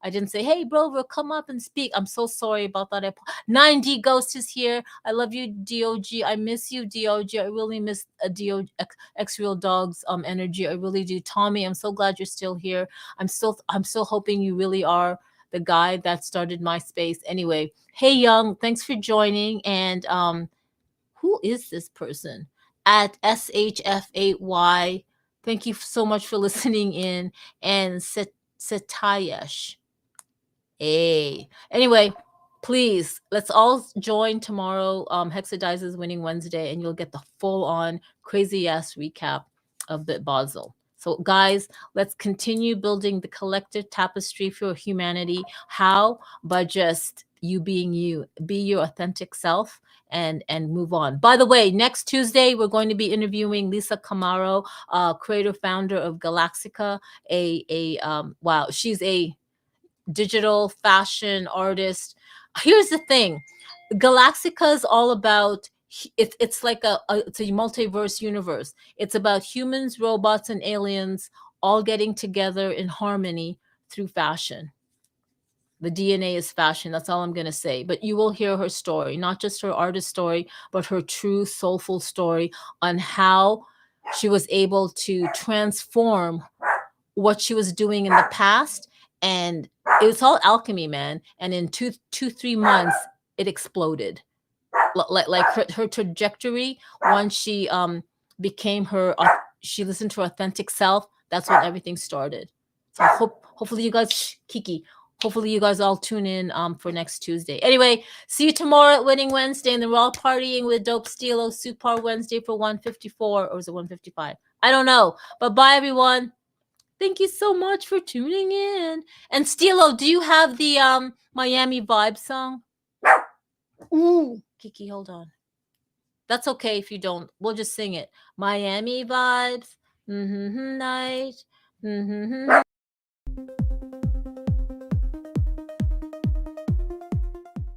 I didn't say, hey, Brover, come up and speak. I'm so sorry about that. 9D Ghost is here. I love you, DOG. I miss you, DOG. I really miss DOG X-Real Dog's energy. I really do. Tommy, I'm so glad you're still here. I'm still hoping you really are the guy that started my space. Anyway, hey, Young, thanks for joining. And who is this person? At SHF8Y. Thank you so much for listening in. And Setayesh. Hey. Anyway, please, let's all join tomorrow, Hexadize's Winning Wednesday, and you'll get the full-on crazy-ass recap of BitBasel. So, guys, let's continue building the collective tapestry for humanity. How? By just you being you. Be your authentic self and move on. By the way, next Tuesday, we're going to be interviewing Lisa Camaro, creator, founder of Galaxica. Wow, she's a digital fashion artist. Here's the thing, Galaxica is all about it's like it's a multiverse universe. It's about humans, robots, and aliens all getting together in harmony through fashion. The DNA is fashion. That's all I'm going to say. But you will hear her story, not just her artist story, but her true soulful story on how she was able to transform what she was doing in the past. And it's all alchemy, man. And in 3 months, it exploded. Like her trajectory, once she became her, she listened to her authentic self. That's when everything started. So hopefully you guys, Kiki, hopefully you guys all tune in for next Tuesday. Anyway, see you tomorrow at Winning Wednesday, and then we're all partying with Dope Steelo Super Wednesday for 154, or is it 155? I don't know. But bye, everyone. Thank you so much for tuning in. And Steelo, do you have the Miami Vibe song? Ooh, Kiki, hold on. That's okay if you don't. We'll just sing it. Miami Vibes, night,